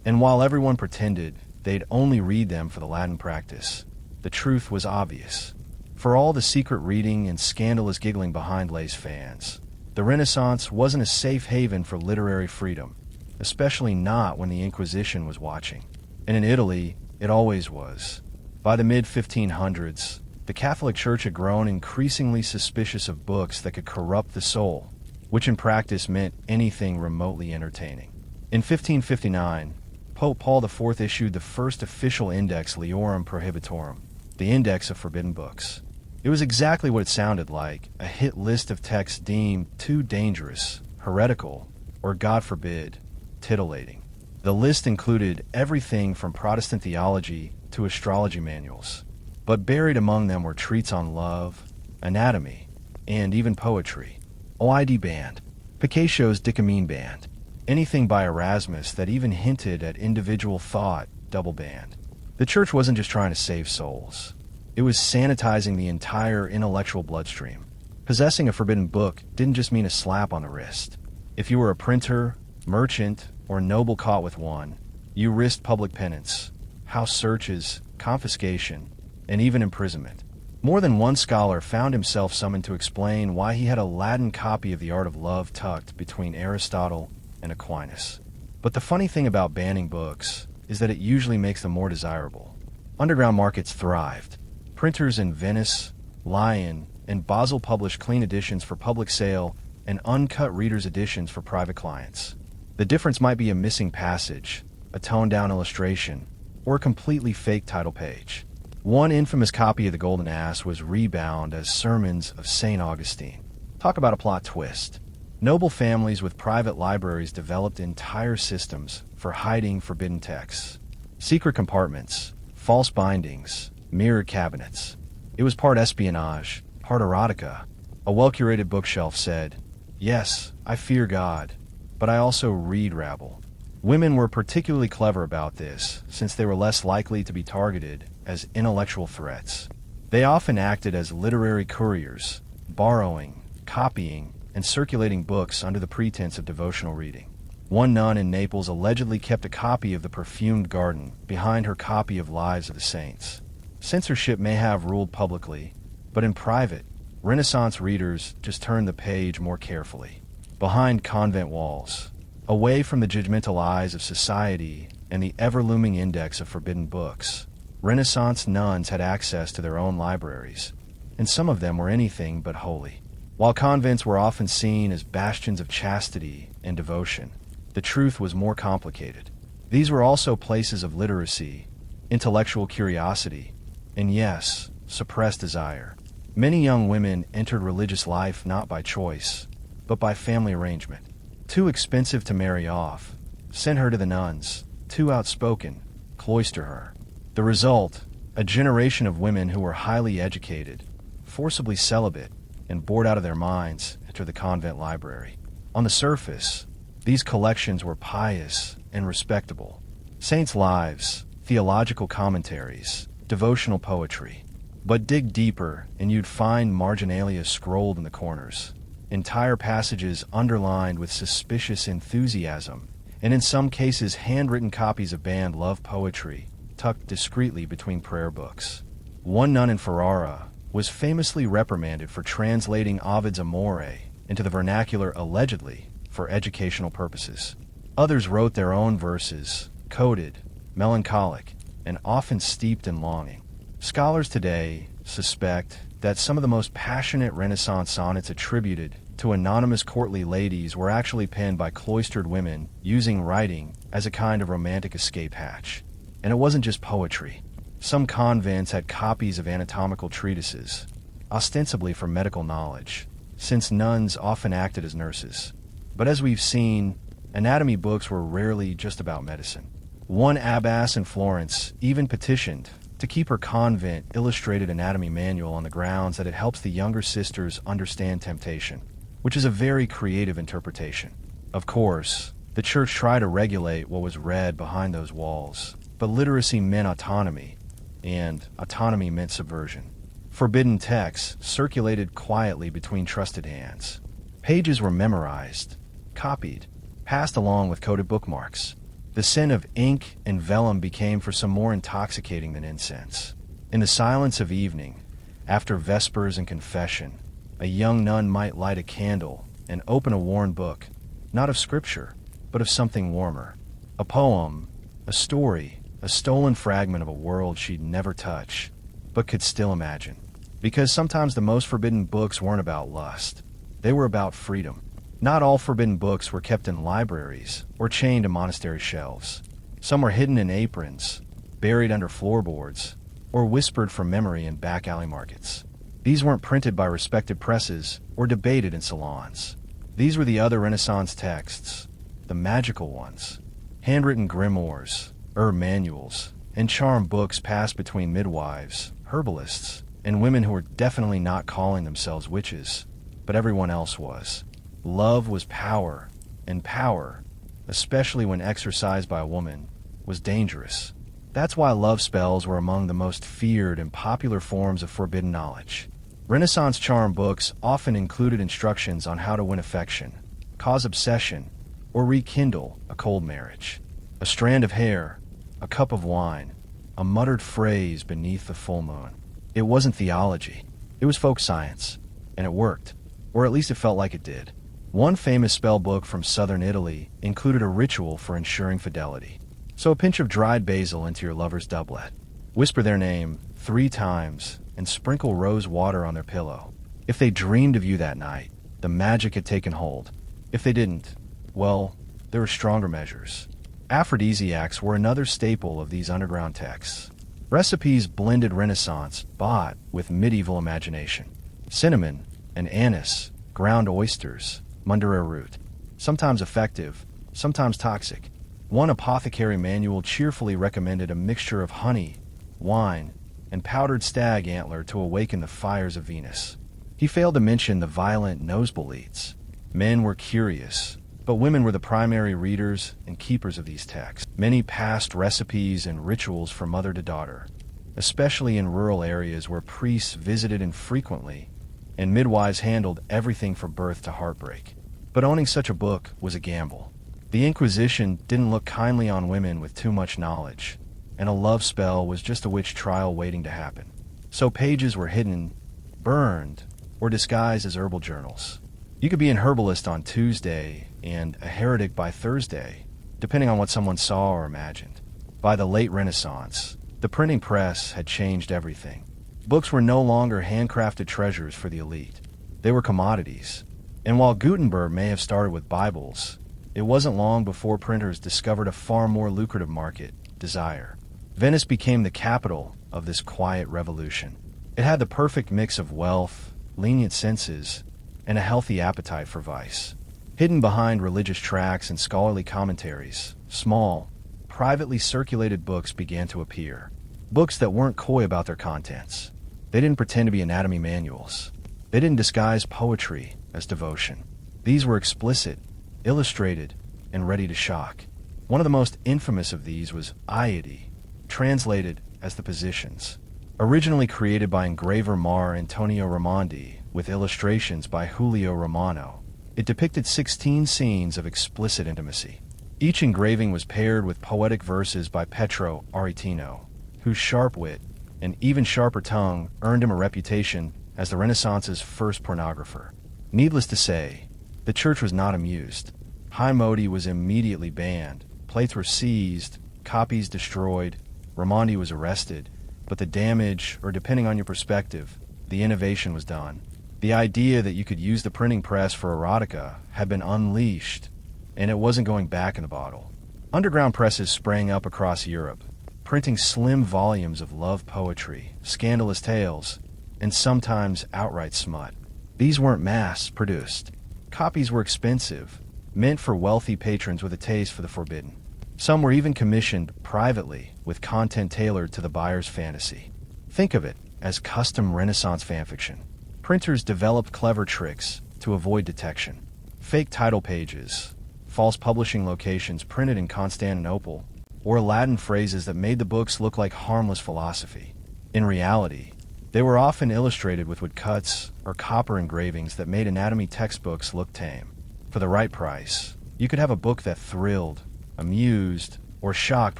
And while everyone pretended they'd only read them for the Latin practice, the truth was obvious. For all the secret reading and scandalous giggling behind lace fans, the Renaissance wasn't a safe haven for literary freedom, especially not when the Inquisition was watching. And in Italy, it always was. By the mid-1500s, the Catholic Church had grown increasingly suspicious of books that could corrupt the soul, which in practice meant anything remotely entertaining. In 1559, Pope Paul IV issued the first official Index Liorum Prohibitorum, the Index of Forbidden Books. It was exactly what it sounded like, a hit list of texts deemed too dangerous, heretical, or, God forbid, titillating. The list included everything from Protestant theology to astrology manuals, but buried among them were treats on love, anatomy, and even poetry. OID banned. Picasso's Dicamine banned. Anything by Erasmus that even hinted at individual thought, double banned. The church wasn't just trying to save souls. It was sanitizing the entire intellectual bloodstream. Possessing a forbidden book didn't just mean a slap on the wrist. If you were a printer, merchant, or noble caught with one, you risked public penance, house searches, confiscation, and even imprisonment. More than one scholar found himself summoned to explain why he had a Latin copy of The Art of Love tucked between Aristotle and Aquinas. But the funny thing about banning books is that it usually makes them more desirable. Underground markets thrived. Printers in Venice, Lyon, and Basel published clean editions for public sale and uncut readers' editions for private clients. The difference might be a missing passage, a toned-down illustration, or a completely fake title page. One infamous copy of The Golden Ass was rebound as Sermons of St. Augustine. Talk about a plot twist. Noble families with private libraries developed entire systems for hiding forbidden texts. Secret compartments, false bindings, mirrored cabinets. It was part espionage, part erotica. A well-curated bookshelf said, "Yes, I fear God, but I also read rabble." Women were particularly clever about this, since they were less likely to be targeted as intellectual threats. They often acted as literary couriers, borrowing, copying, and circulating books under the pretense of devotional reading. One nun in Naples allegedly kept a copy of The Perfumed Garden behind her copy of Lives of the Saints. Censorship may have ruled publicly, but in private, Renaissance readers just turned the page more carefully. Behind convent walls, away from the judgmental eyes of society and the ever-looming index of forbidden books, Renaissance nuns had access to their own libraries, and some of them were anything but holy. While convents were often seen as bastions of chastity and devotion, the truth was more complicated. These were also places of literacy, intellectual curiosity, and yes, suppressed desire. Many young women entered religious life not by choice, but by family arrangement. Too expensive to marry off, send her to the nuns. Too outspoken, cloister her. The result, a generation of women who were highly educated, forcibly celibate, and bored out of their minds enter the convent library. On the surface, these collections were pious and respectable. Saints' lives, theological commentaries, devotional poetry. But dig deeper and you'd find marginalia scrolled in the corners. Entire passages underlined with suspicious enthusiasm, and in some cases handwritten copies of banned love poetry tucked discreetly between prayer books. One nun in Ferrara was famously reprimanded for translating Ovid's Amore into the vernacular allegedly for educational purposes. Others wrote their own verses, coded, melancholic, and often steeped in longing. Scholars today suspect that some of the most passionate Renaissance sonnets attributed to anonymous courtly ladies were actually penned by cloistered women using writing as a kind of romantic escape hatch. And it wasn't just poetry. Some convents had copies of anatomical treatises, ostensibly for medical knowledge, since nuns often acted as nurses. But as we've seen, anatomy books were rarely just about medicine. One abbess in Florence even petitioned to keep her convent illustrated anatomy manual on the grounds that it helps the younger sisters understand temptation, which is a very creative interpretation. Of course, the church tried to regulate what was read behind those walls, but literacy meant autonomy, and autonomy meant subversion. Forbidden texts circulated quietly between trusted hands. Pages were memorized, copied, passed along with coded bookmarks. The scent of ink and vellum became for some more intoxicating than incense. In the silence of evening, after vespers and confession, a young nun might light a candle and open a worn book, not of scripture, but of something warmer. A poem, a story, a stolen fragment of a world she'd never touch, but could still imagine. Because sometimes the most forbidden books weren't about lust. They were about freedom. Not all forbidden books were kept in libraries or chained to monastery shelves. Some were hidden in aprons, buried under floorboards, or whispered from memory in back alley markets. These weren't printed by respected presses or debated in salons. These were the other Renaissance texts, the magical ones. Handwritten grimoires, herb manuals, and charm books passed between midwives, herbalists, and women who were definitely not calling themselves witches, but everyone else was. Love was power, and power, especially when exercised by a woman, was dangerous. That's why love spells were among the most feared and popular forms of forbidden knowledge. Renaissance charm books often included instructions on how to win affection, cause obsession, or rekindle a cold marriage. A strand of hair, a cup of wine, a muttered phrase beneath the full moon. It wasn't theology. It was folk science, and it worked, or at least it felt like it did. One famous spell book from southern Italy included a ritual for ensuring fidelity. Sow a pinch of dried basil into your lover's doublet. Whisper their name 3 times and sprinkle rose water on their pillow. If they dreamed of you that night, the magic had taken hold. If they didn't, well, there were stronger measures. Aphrodisiacs were another staple of these underground texts. Recipes blended Renaissance, bought with medieval imagination. Cinnamon and anise, ground oysters, Mundera root. Sometimes effective, sometimes toxic. One apothecary manual cheerfully recommended a mixture of honey, wine, and powdered stag antler to awaken the fires of Venus. He failed to mention the violent nosebleeds. Men were curious, but women were the primary readers and keepers of these texts. Many passed recipes and rituals from mother to daughter, especially in rural areas where priests visited infrequently and midwives handled everything from birth to heartbreak. But owning such a book was a gamble. The Inquisition didn't look kindly on women with too much knowledge, and a love spell was just a witch trial waiting to happen. So pages were hidden, burned, or disguised as herbal journals. You could be an herbalist on Tuesday and a heretic by Thursday, depending on what someone saw or imagined. By the late Renaissance, the printing press had changed everything. Books were no longer handcrafted treasures for the elite. They were commodities. And while Gutenberg may have started with Bibles, it wasn't long before printers discovered a far more lucrative market, desire. Venice became the capital of this quiet revolution. It had the perfect mix of wealth, lenient senses, and a healthy appetite for vice. Hidden behind religious tracts and scholarly commentaries, small, privately circulated books began to appear. Books that weren't coy about their contents. They didn't pretend to be anatomy manuals. They didn't disguise poetry as devotion. These were explicit, illustrated, and ready to shock. One of the most infamous of these was Iety, translated as the Positions. Originally created by engraver Mar Antonio Raimondi with illustrations by Julio Romano, it depicted 16 scenes of explicit intimacy. Each engraving was paired with poetic verses by Petro Aretino, whose sharp wit and even sharper tongue earned him a reputation as the Renaissance's first pornographer. Needless to say, the church was not amused. High Modi was immediately banned, plates were seized, copies destroyed, Raimondi was arrested, but the damage, or depending on your perspective, the innovation was done. The idea that you could use the printing press for erotica had been unleashed, and it wasn't going back in the bottle. Underground presses sprang up across Europe, printing slim volumes of love poetry, scandalous tales, and sometimes outright smut. These weren't mass-produced. Copies were expensive, meant for wealthy patrons with a taste for the forbidden. Some were even commissioned privately with content tailored to the buyer's fantasy. Think of it as custom Renaissance fanfiction. Printers developed clever tricks to avoid detection. Fake title pages, false publishing locations printed in Constantinople, or Latin phrases that made the books look like harmless philosophy. In reality, they were often illustrated with woodcuts or copper engravings that made anatomy textbooks look tame. For the right price, you could have a book that thrilled, amused, or shocked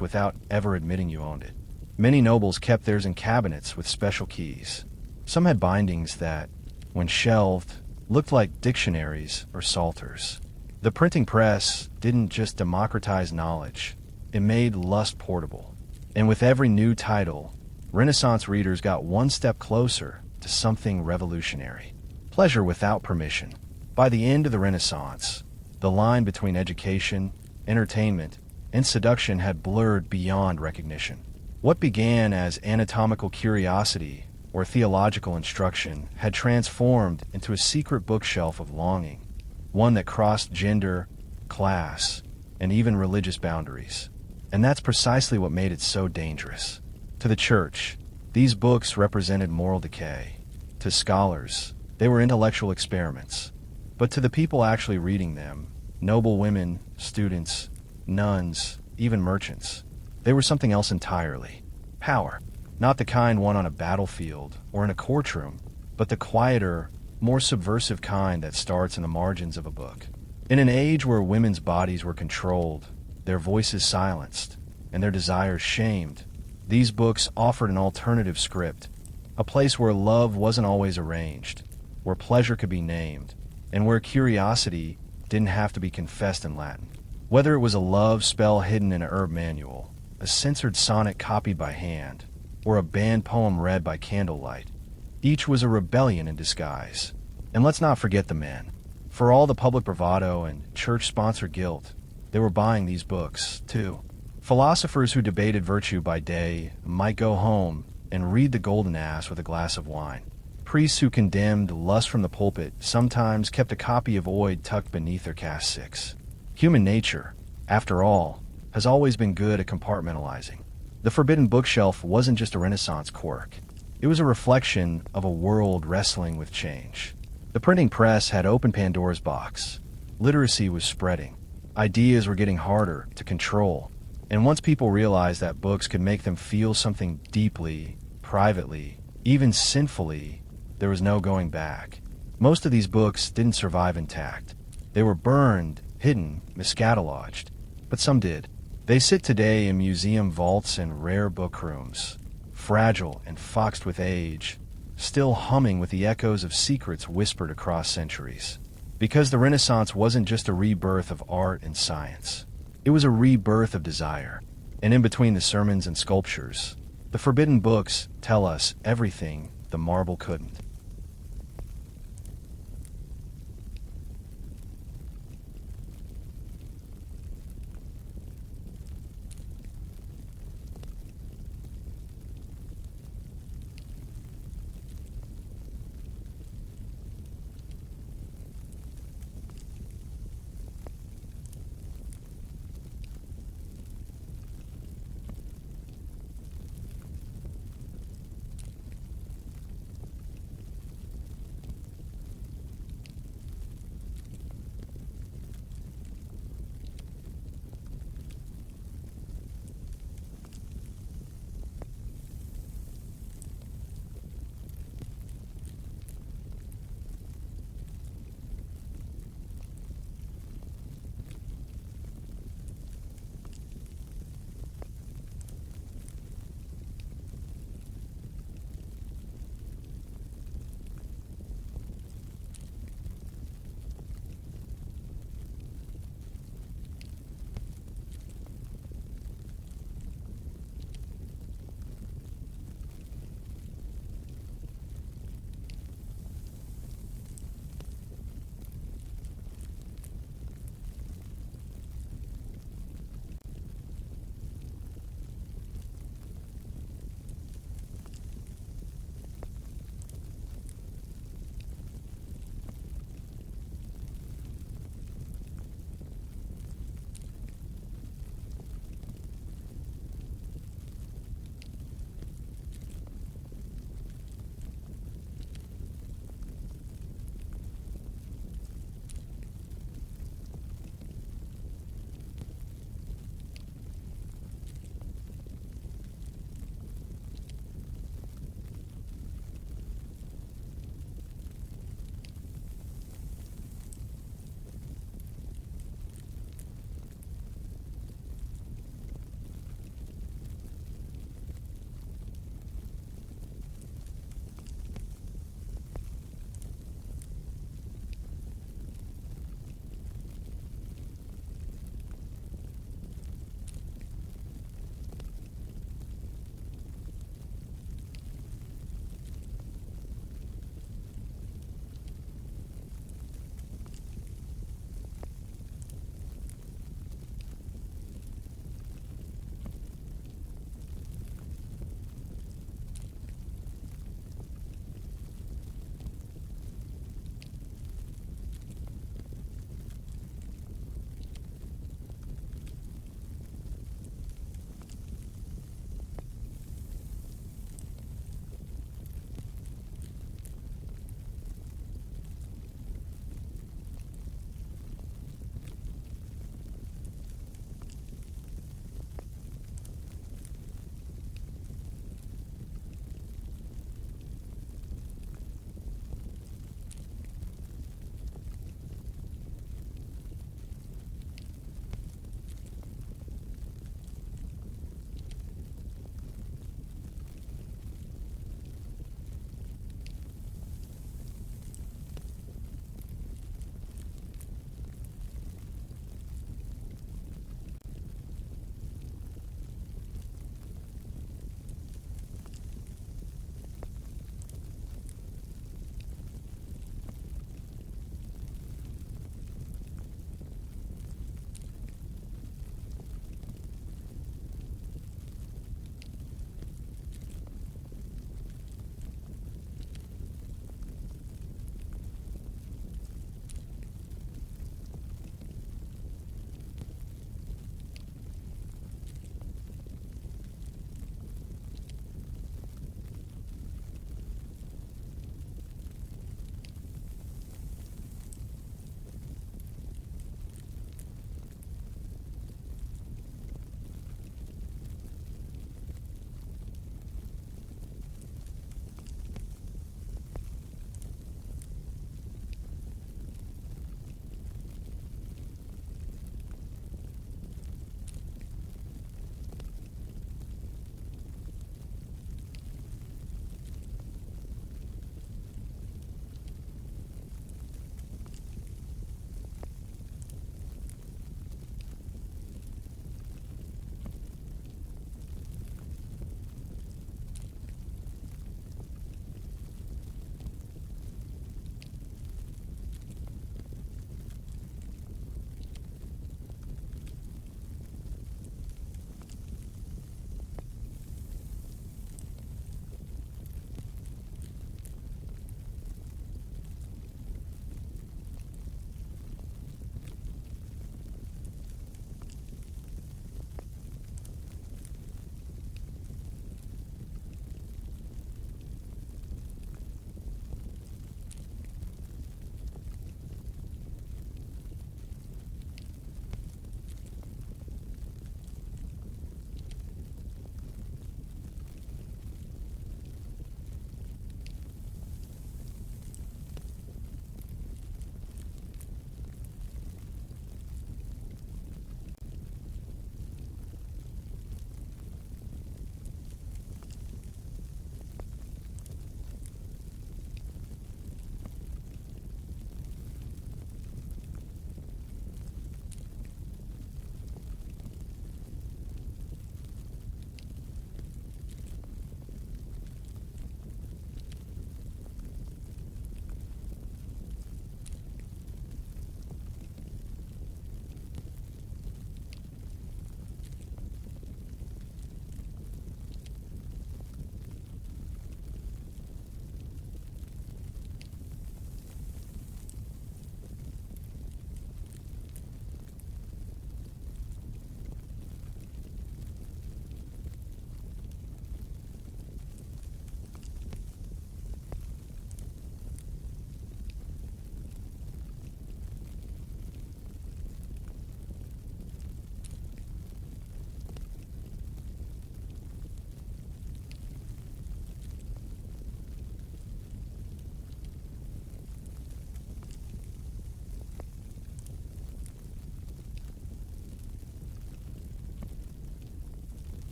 without ever admitting you owned it. Many nobles kept theirs in cabinets with special keys. Some had bindings that, when shelved, looked like dictionaries or psalters. The printing press didn't just democratize knowledge, it made lust portable. And with every new title, Renaissance readers got one step closer to something revolutionary. Pleasure without permission. By the end of the Renaissance, the line between education, entertainment, and seduction had blurred beyond recognition. What began as anatomical curiosity or theological instruction had transformed into a secret bookshelf of longing, one that crossed gender, class, and even religious boundaries. And that's precisely what made it so dangerous. To the church, these books represented moral decay. To scholars, they were intellectual experiments. But to the people actually reading them, noble women, students, nuns, even merchants, they were something else entirely. Power. Not the kind won on a battlefield or in a courtroom, but the quieter, more subversive kind that starts in the margins of a book. In an age where women's bodies were controlled, their voices silenced, and their desires shamed, these books offered an alternative script, a place where love wasn't always arranged, where pleasure could be named, and where curiosity didn't have to be confessed in Latin. Whether it was a love spell hidden in a herb manual, a censored sonnet copied by hand, or a banned poem read by candlelight, each was a rebellion in disguise. And let's not forget the men. For all the public bravado and church-sponsored guilt, they were buying these books, too. Philosophers who debated virtue by day might go home and read The Golden Ass with a glass of wine. Priests who condemned lust from the pulpit sometimes kept a copy of Oid tucked beneath their cast six. Human nature, after all, has always been good at compartmentalizing. The forbidden bookshelf wasn't just a Renaissance quirk. It was a reflection of a world wrestling with change. The printing press had opened Pandora's box. Literacy was spreading. Ideas were getting harder to control. And once people realized that books could make them feel something deeply, privately, even sinfully, there was no going back. Most of these books didn't survive intact. They were burned, hidden, miscatalogued. But some did. They sit today in museum vaults and rare book rooms, fragile and foxed with age, still humming with the echoes of secrets whispered across centuries. Because the Renaissance wasn't just a rebirth of art and science. It was a rebirth of desire. And in between the sermons and sculptures, the forbidden books tell us everything the marble couldn't.